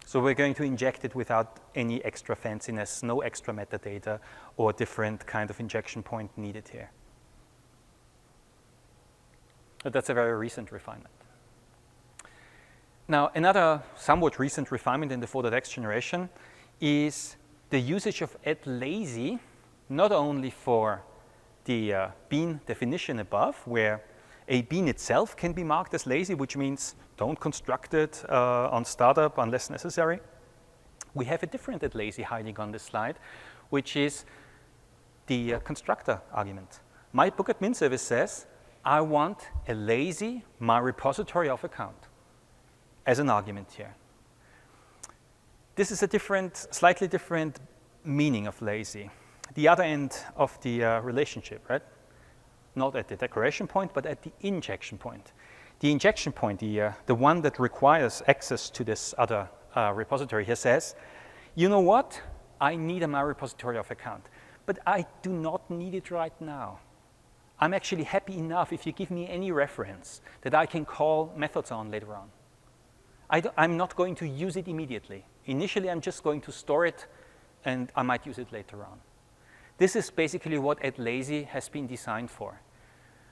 So we're going to inject it without any extra fanciness, no extra metadata or different kind of injection point needed here. But that's a very recent refinement. Now, another somewhat recent refinement in the for.x generation is the usage of @lazy, not only for the bean definition above, where a bean itself can be marked as lazy, which means don't construct it on startup unless necessary. We have a different @lazy hiding on this slide, which is the constructor argument. My bookadmin service says, I want a lazy my repository of account as an argument here. This is a slightly different meaning of lazy. The other end of the relationship, right? Not at the declaration point, but at the injection point. The injection point, the one that requires access to this other repository here says, you know what? I need a my repository of account, but I do not need it right now. I'm actually happy enough if you give me any reference that I can call methods on later on. I'm not going to use it immediately. Initially, I'm just going to store it, and I might use it later on. This is basically what @lazy has been designed for.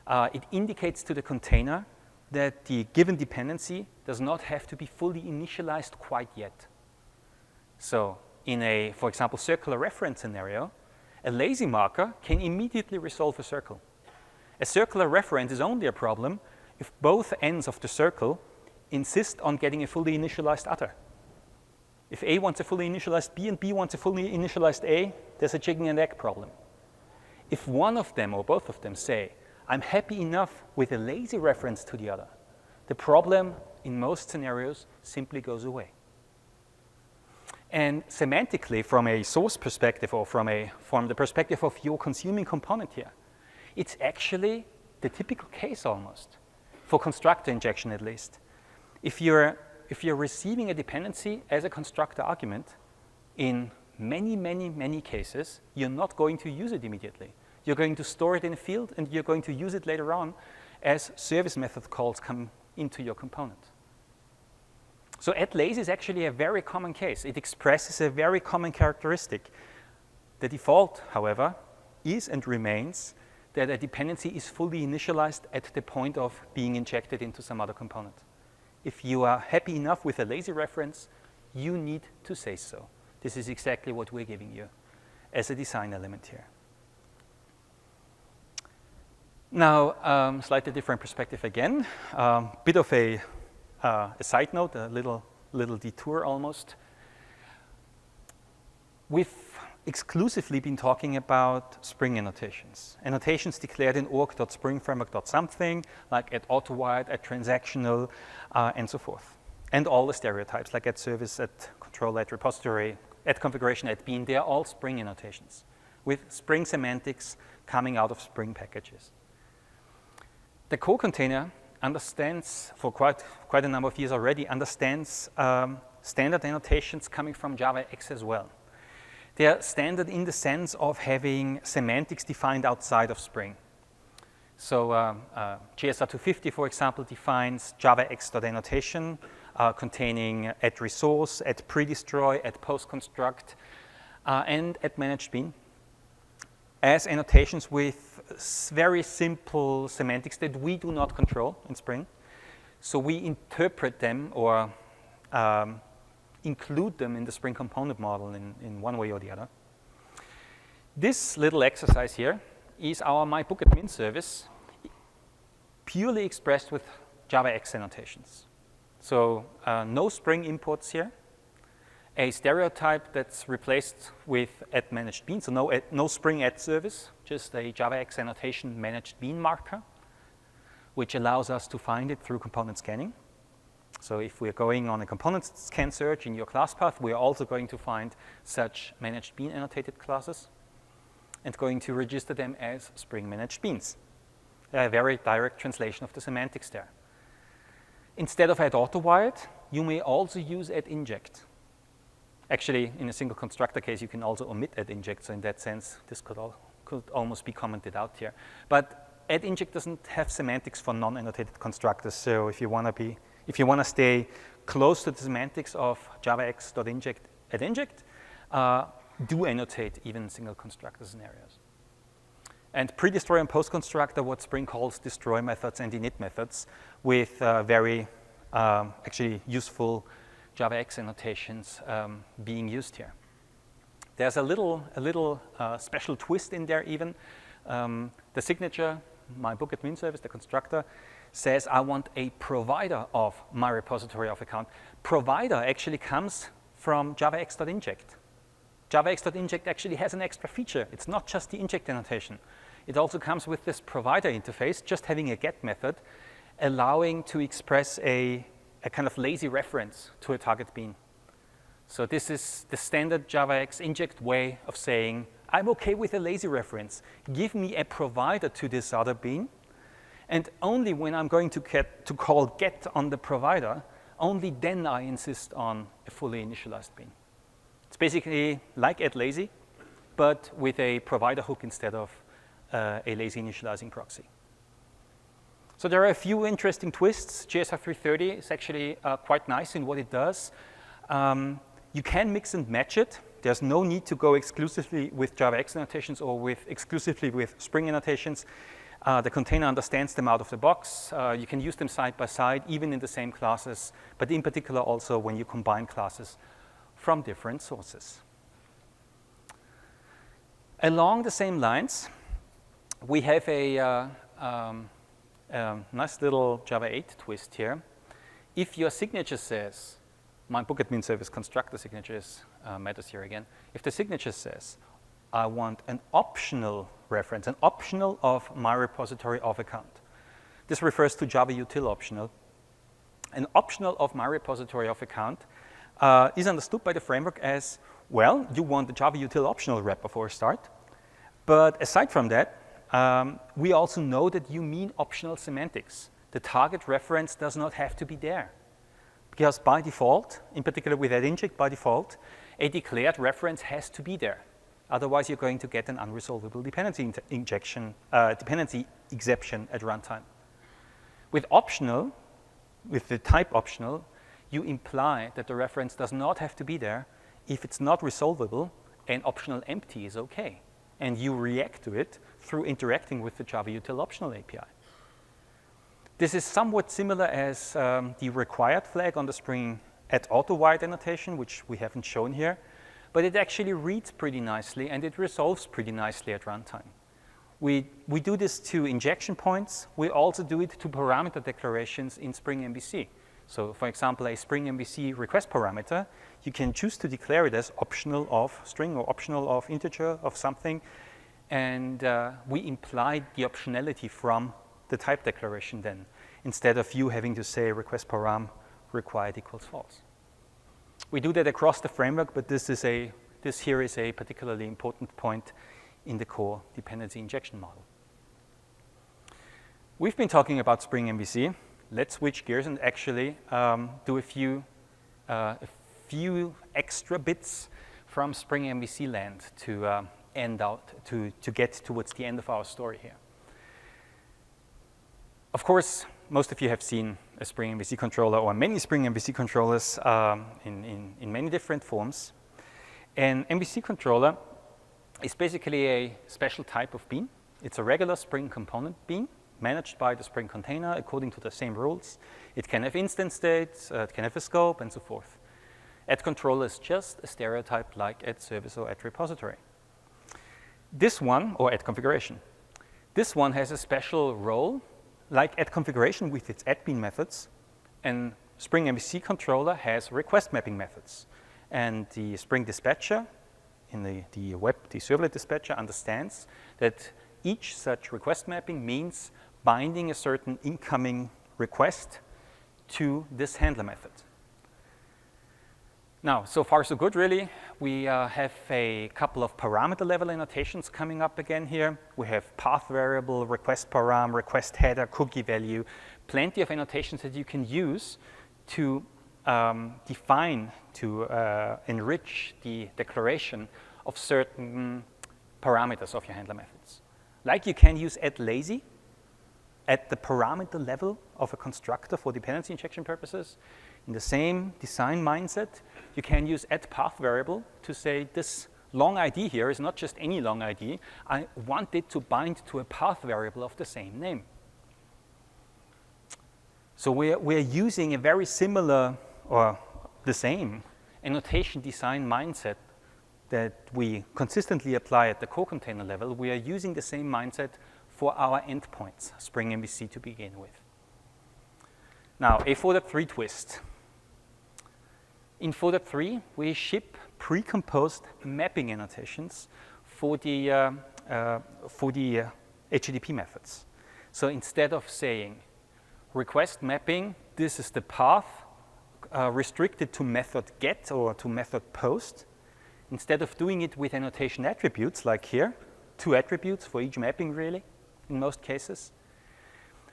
It indicates to the container that the given dependency does not have to be fully initialized quite yet. So in a, for example, circular reference scenario, a lazy marker can immediately resolve a circle. A circular reference is only a problem if both ends of the circle insist on getting a fully initialized other. If A wants a fully initialized B and B wants a fully initialized A, there's a chicken and egg problem. If one of them or both of them say, I'm happy enough with a lazy reference to the other, the problem in most scenarios simply goes away. And semantically, from a source perspective or from the perspective of your consuming component here, it's actually the typical case almost, for constructor injection at least. If you're receiving a dependency as a constructor argument, in many, many, many cases, you're not going to use it immediately. You're going to store it in a field, and you're going to use it later on as service method calls come into your component. So @lazy is actually a very common case. It expresses a very common characteristic. The default, however, is and remains that a dependency is fully initialized at the point of being injected into some other component. If you are happy enough with a lazy reference, you need to say so. This is exactly what we're giving you as a design element here. Now, slightly different perspective again. Bit of a side note, a little detour almost. We've exclusively been talking about Spring annotations. Annotations declared in org.springframework.something, like @Autowired, @transactional, and so forth. And all the stereotypes, like @service, @control, @repository, @configuration, @bean, they're all Spring annotations, with Spring semantics coming out of Spring packages. The core container understands, for quite a number of years already, understands standard annotations coming from JavaX as well. They are standard in the sense of having semantics defined outside of Spring. So JSR 250, for example, defines javax.annotation containing @resource, @predestroy, @postconstruct, and @managedbean as annotations with very simple semantics that we do not control in Spring. So we interpret them or include them in the Spring component model in one way or the other. This little exercise here is our myBookAdmin service, purely expressed with JavaX annotations. So no Spring imports here. A stereotype that's replaced with @managedbean, so no Spring @service, just a JavaX annotation managedbean marker, which allows us to find it through component scanning. So if we're going on a component scan search in your class path, we're also going to find such managedbean annotated classes and going to register them as Spring managedbeans. A very direct translation of the semantics there. instead of add Autowired, you may also use add inject. Actually, in a single constructor case, you can also omit add inject. So in that sense, this could almost be commented out here. But add inject doesn't have semantics for non-annotated constructors. So if you want to stay close to the semantics of javax.inject add inject, do annotate even single constructor scenarios. And pre-destroy and post-constructor, what Spring calls destroy methods and init methods with very actually useful JavaX annotations being used here. There's a little special twist in there even. The signature, my book admin service, the constructor, says I want a provider of my repository of account. Provider actually comes from javax.inject. javax.inject actually has an extra feature. It's not just the inject annotation. It also comes with this provider interface, just having a get method, allowing to express a kind of lazy reference to a target bean. So this is the standard javax inject way of saying, I'm okay with a lazy reference. Give me a provider to this other bean. And only when I'm going to call get on the provider, only then I insist on a fully initialized bean. It's basically like add lazy, but with a provider hook instead of a lazy initializing proxy. So there are a few interesting twists. JSR 330 is actually quite nice in what it does. You can mix and match it. There's no need to go exclusively with JavaX annotations or exclusively with Spring annotations. The container understands them out of the box. You can use them side by side, even in the same classes, but in particular also when you combine classes from different sources. Along the same lines, we have a nice little Java 8 twist here. If your signature says, my book admin service constructor signatures matters here again. If the signature says, I want an optional reference, an optional of my repository of account. This refers to Java util optional. An optional of my repository of account is understood by the framework as, well, you want the Java util optional wrapper for a start. But aside from that, we also know that you mean optional semantics. The target reference does not have to be there. Because by default, in particular with add inject by default, a declared reference has to be there. Otherwise, you're going to get an unresolvable dependency dependency exception at runtime. With optional, with the type optional, you imply that the reference does not have to be there. If it's not resolvable, an optional empty is okay. And you react to it through interacting with the Java util optional API. This is somewhat similar as the required flag on the Spring at Autowired annotation, which we haven't shown here. But it actually reads pretty nicely, and it resolves pretty nicely at runtime. We do this to injection points. We also do it to parameter declarations in Spring MVC. So, for example, a Spring MVC request parameter, you can choose to declare it as optional of string or optional of integer of something. And we imply the optionality from the type declaration then, instead of you having to say request param required equals false. We do that across the framework, but this here is a particularly important point in the core dependency injection model. We've been talking about Spring MVC. Let's switch gears and actually do a few extra bits from Spring MVC land to to get towards the end of our story here. Of course, most of you have seen a Spring MVC controller or many Spring MVC controllers in many different forms. An MVC controller is basically a special type of bean. It's a regular Spring component bean managed by the Spring container according to the same rules. It can have instance states, it can have a scope, and so forth. Add controller is just a stereotype like add service or add repository. This one, or add configuration, this one has a special role. Like add configuration with its add bean methods, and Spring MVC controller has request mapping methods. And the Spring dispatcher, in the servlet dispatcher, understands that each such request mapping means binding a certain incoming request to this handler method. Now, so far so good, really. We have a couple of parameter level annotations coming up again here. We have path variable, request param, request header, cookie value, plenty of annotations that you can use to define, to enrich the declaration of certain parameters of your handler methods. Like you can use addLazy at the parameter level of a constructor for dependency injection purposes. In the same design mindset, you can use addPathVariable to say this long ID here is not just any long ID. I want it to bind to a path variable of the same name. So we're using a very similar or the same annotation design mindset that we consistently apply at the core container level. We are using the same mindset for our endpoints, Spring MVC to begin with. Now, a 4.3 twist. In 4.3, we ship precomposed mapping annotations for the HTTP methods. So instead of saying request mapping, this is the path restricted to method get or to method post, instead of doing it with annotation attributes like here, 2 attributes for each mapping really, in most cases,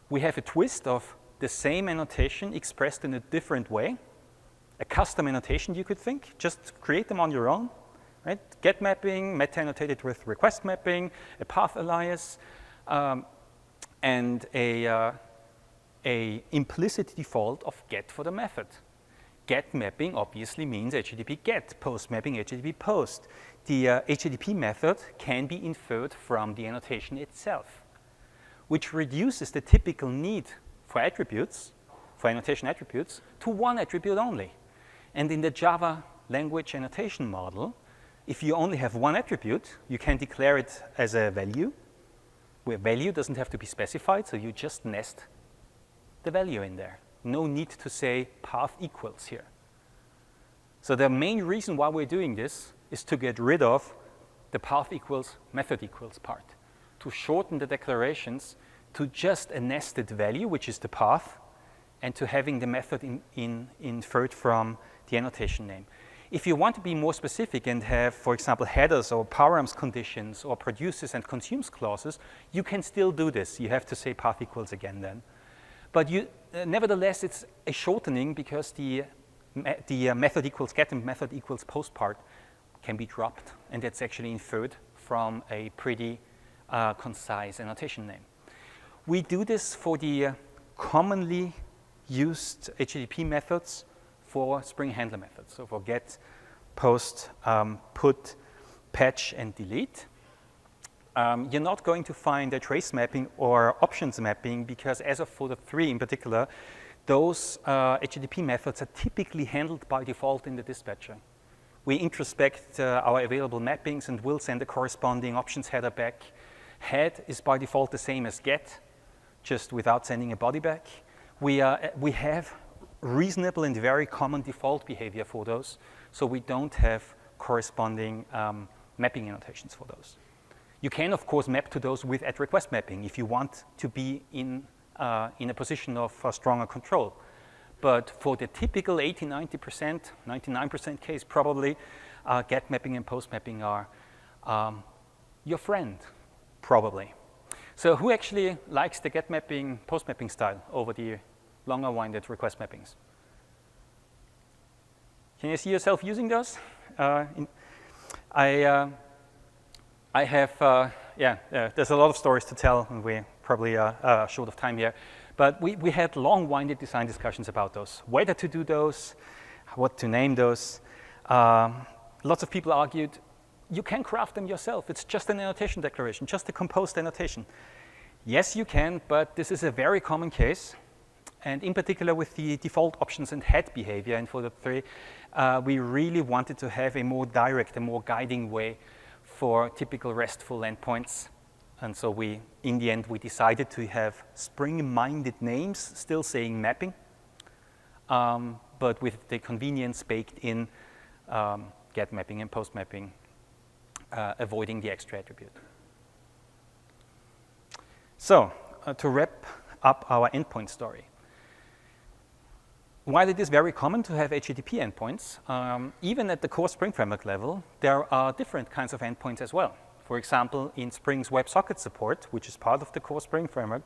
we have a twist of the same annotation expressed in a different way. A custom annotation, you could think. Just create them on your own, right? Get mapping, meta-annotated with request mapping, a path alias, and a implicit default of get for the method. Get mapping obviously means HTTP get, post mapping HTTP post. The HTTP method can be inferred from the annotation itself, which reduces the typical need for attributes, for annotation attributes, to 1 attribute only. And in the Java language annotation model, if you only have 1 attribute, you can declare it as a value, where value doesn't have to be specified, so you just nest the value in there. No need to say path equals here. So the main reason why we're doing this is to get rid of the path equals, method equals part, to shorten the declarations to just a nested value, which is the path, and to having the method inferred from the annotation name. If you want to be more specific and have, for example, headers or params conditions or produces and consumes clauses, you can still do this. You have to say path equals again then. But nevertheless, it's a shortening because the method equals get and method equals post part can be dropped, and that's actually inferred from a pretty concise annotation name. We do this for the commonly used HTTP methods for Spring handler methods. So for get, post, put, patch, and delete. You're not going to find a trace mapping or options mapping because as of 4.3 in particular, those HTTP methods are typically handled by default in the dispatcher. We introspect our available mappings and will send a corresponding options header back. Head is by default the same as get, just without sending a body back. We have reasonable and very common default behavior for those, so we don't have corresponding mapping annotations for those. You can, of course, map to those with @request mapping if you want to be in a position of stronger control. But for the typical 80, 90%, 99% case, probably get mapping and post mapping are your friend, probably. So who actually likes the get mapping, post mapping style over the longer winded request mappings? Can you see yourself using those? I have, there's a lot of stories to tell, and we're probably short of time here. But we had long-winded design discussions about those, whether to do those, what to name those. Lots of people argued, you can craft them yourself. It's just an annotation declaration, just a composed annotation. Yes, you can, but this is a very common case. And in particular with the default options and head behavior in 4.3, we really wanted to have a more direct, a more guiding way for typical RESTful endpoints. And so in the end, we decided to have Spring-minded names still saying mapping, but with the convenience baked in get mapping and post mapping, avoiding the extra attribute. So to wrap up our endpoint story, while it is very common to have HTTP endpoints, even at the core Spring Framework level, there are different kinds of endpoints as well. For example, in Spring's WebSocket support, which is part of the core Spring Framework,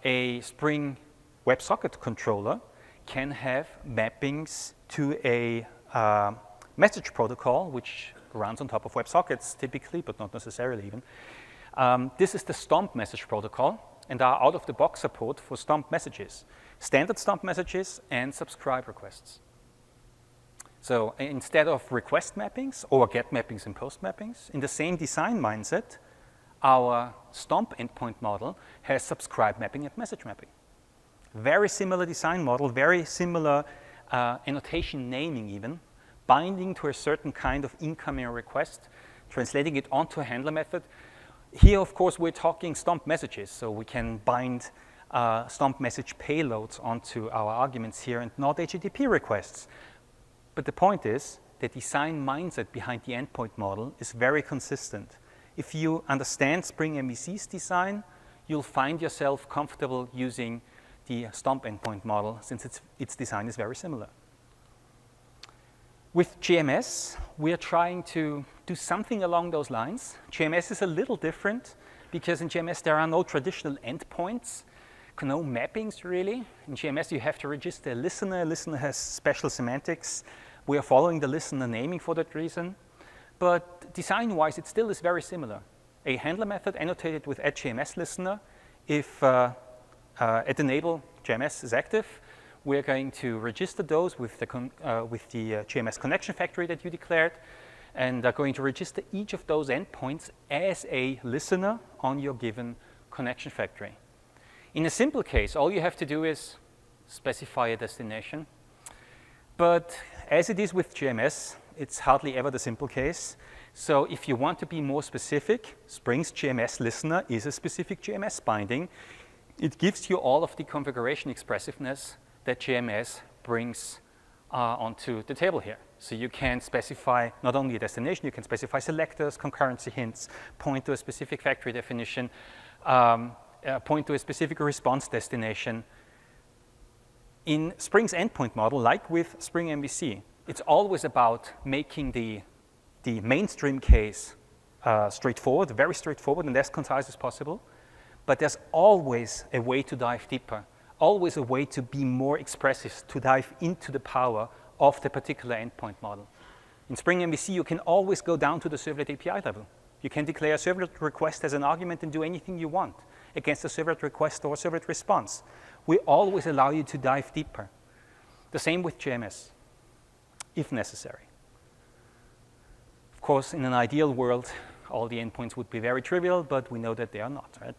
a Spring WebSocket controller can have mappings to a message protocol, which runs on top of WebSockets typically, but not necessarily even. This is the STOMP message protocol, and our out-of-the-box support for STOMP messages, standard STOMP messages and subscribe requests. So instead of request mappings or get mappings and post mappings, in the same design mindset, our STOMP endpoint model has subscribe mapping and message mapping. Very similar design model, very similar annotation naming even, binding to a certain kind of incoming request, translating it onto a handler method. Here, of course, we're talking STOMP messages, so we can bind STOMP message payloads onto our arguments here and not HTTP requests. But the point is, the design mindset behind the endpoint model is very consistent. If you understand Spring MVC's design, you'll find yourself comfortable using the STOMP endpoint model since its design is very similar. With GMS, we are trying to do something along those lines. GMS is a little different because in GMS there are no traditional endpoints, no mappings really. In GMS you have to register a listener. A listener has special semantics. We are following the listener naming for that reason. But design-wise, it still is very similar. A handler method annotated with @GMS_listener. If @enable GMS is active, we're going to register those with the GMS connection factory that you declared, and are going to register each of those endpoints as a listener on your given connection factory. In a simple case, all you have to do is specify a destination. But as it is with GMS, it's hardly ever the simple case. So if you want to be more specific, Spring's GMS listener is a specific GMS binding. It gives you all of the configuration expressiveness that GMS brings onto the table here. So you can specify not only a destination, you can specify selectors, concurrency hints, point to a specific factory definition, point to a specific response destination. In Spring's endpoint model, like with Spring MVC, it's always about making the mainstream case straightforward, very straightforward, and as concise as possible. But there's always a way to dive deeper, always a way to be more expressive, to dive into the power of the particular endpoint model. In Spring MVC, you can always go down to the servlet API level. You can declare a servlet request as an argument and do anything you want against a servlet request or servlet response. We always allow you to dive deeper. The same with GMS, if necessary. Of course, in an ideal world, all the endpoints would be very trivial, but we know that they are not, right?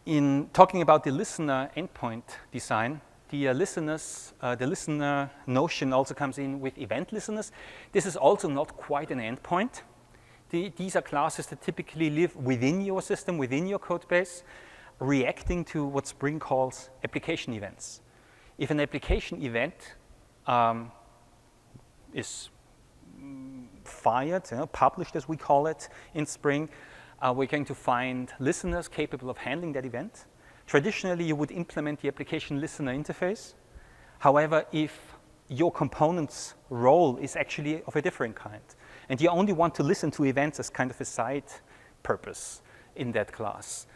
In talking about the listener endpoint design, the listener notion also comes in with event listeners. This is also not quite an endpoint. These are classes that typically live within your system, within your code base, reacting to what Spring calls application events. If an application event is fired, published as we call it in Spring, we're going to find listeners capable of handling that event. Traditionally, you would implement the application listener interface. However, if your component's role is actually of a different kind, and you only want to listen to events as kind of a side purpose in that class,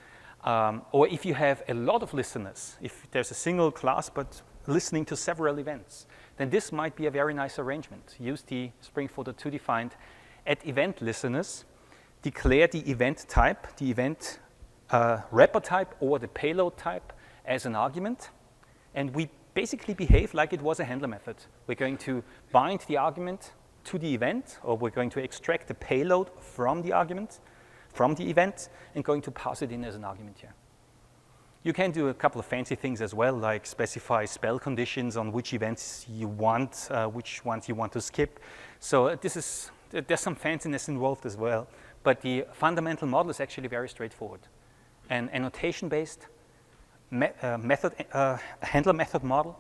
or if you have a lot of listeners, if there's a single class but listening to several events, then this might be a very nice arrangement. Use the Spring 4.2 defined @event listeners, declare the event type, the event wrapper type or the payload type as an argument, and we basically behave like it was a handler method. We're going to bind the argument to the event, or we're going to extract the payload from the argument, from the event, and going to pass it in as an argument here. You can do a couple of fancy things as well, like specify spell conditions on which events you want, which ones you want to skip. So there's some fanciness involved as well, but the fundamental model is actually very straightforward. An annotation-based handler method model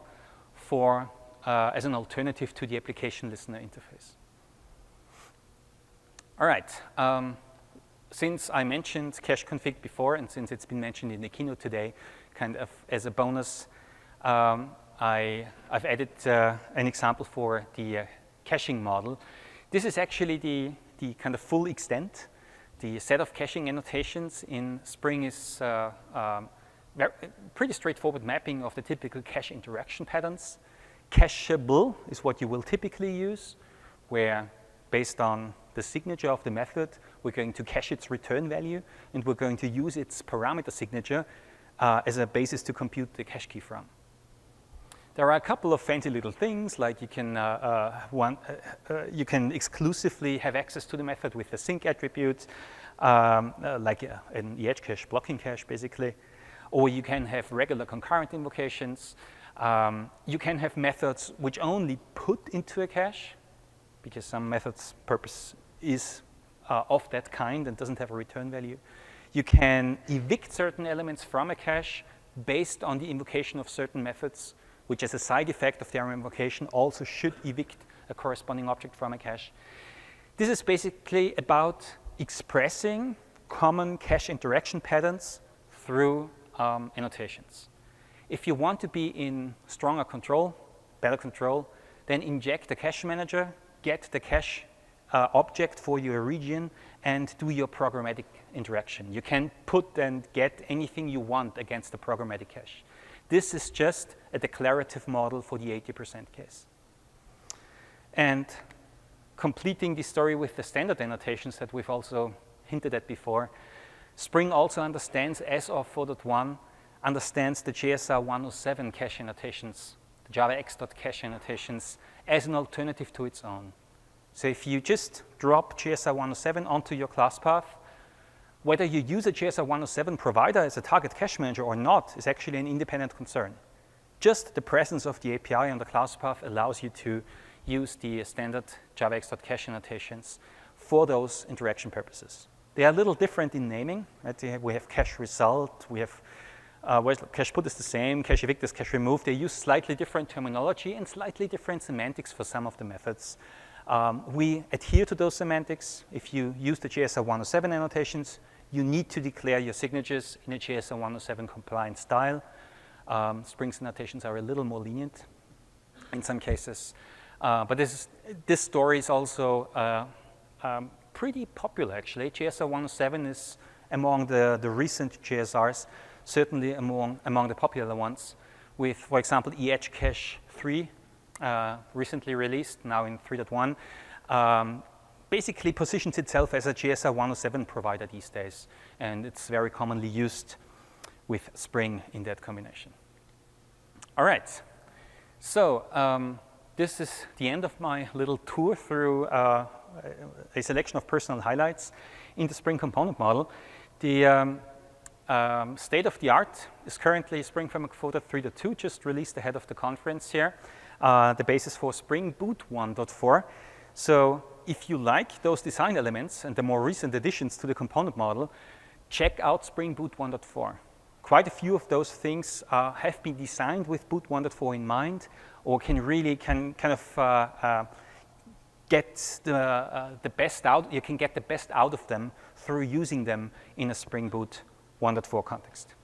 for as an alternative to the application listener interface. All right. Since I mentioned cache config before, and since it's been mentioned in the keynote today, kind of as a bonus, I've added an example for the caching model. This is actually the kind of full extent The set of caching annotations in Spring is pretty straightforward mapping of the typical cache interaction patterns. Cacheable is what you will typically use, where based on the signature of the method, we're going to cache its return value, and we're going to use its parameter signature as a basis to compute the cache key from. There are a couple of fancy little things, like you can exclusively have access to the method with the sync attribute, like an EH cache, blocking cache, basically. Or you can have regular concurrent invocations. You can have methods which only put into a cache, because some methods' purpose is of that kind and doesn't have a return value. You can evict certain elements from a cache based on the invocation of certain methods, which as a side effect of their invocation also should evict a corresponding object from a cache. This is basically about expressing common cache interaction patterns through annotations. If you want to be in stronger control, better control, then inject the cache manager, get the cache object for your region, and do your programmatic interaction. You can put and get anything you want against the programmatic cache. This is just a declarative model for the 80% case. And completing the story with the standard annotations that we've also hinted at before, Spring also understands, as of 4.1, understands the JSR 107 cache annotations, the javax.cache annotations, as an alternative to its own. So if you just drop JSR 107 onto your class path, whether you use a JSR 107 provider as a target cache manager or not is actually an independent concern. Just the presence of the API on the class path allows you to use the standard javax.cache annotations for those interaction purposes. They are a little different in naming. Right? We have cache result, we have cache put is the same, cache evict is cache remove. They use slightly different terminology and slightly different semantics for some of the methods. We adhere to those semantics. If you use the JSR 107 annotations, you need to declare your signatures in a JSR 107 compliant style. Spring's annotations are a little more lenient in some cases. But this story is also pretty popular, actually. JSR 107 is among the recent JSRs, certainly among the popular ones, with, for example, EH Cache 3, recently released, now in 3.1, basically positions itself as a JSR 107 provider these days, and it's very commonly used with Spring in that combination. All right, so this is the end of my little tour through a selection of personal highlights in the Spring component model. The state of the art is currently Spring Framework 4.3.2, just released ahead of the conference here. The basis for Spring Boot 1.4. So if you like those design elements and the more recent additions to the component model, check out Spring Boot 1.4. Quite a few of those things have been designed with Boot 1.4 in mind, or can kind of get the best out. You can get the best out of them through using them in a Spring Boot 1.4 context.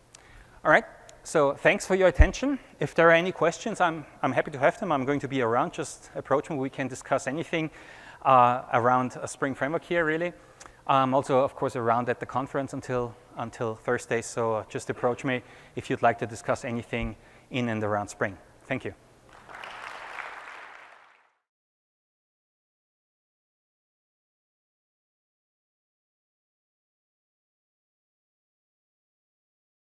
All right. So thanks for your attention. If there are any questions, I'm happy to have them. I'm going to be around. Just approach me. We can discuss anything around a Spring framework here, really. I'm also, of course, around at the conference until Thursday. So just approach me if you'd like to discuss anything in and around Spring. Thank you.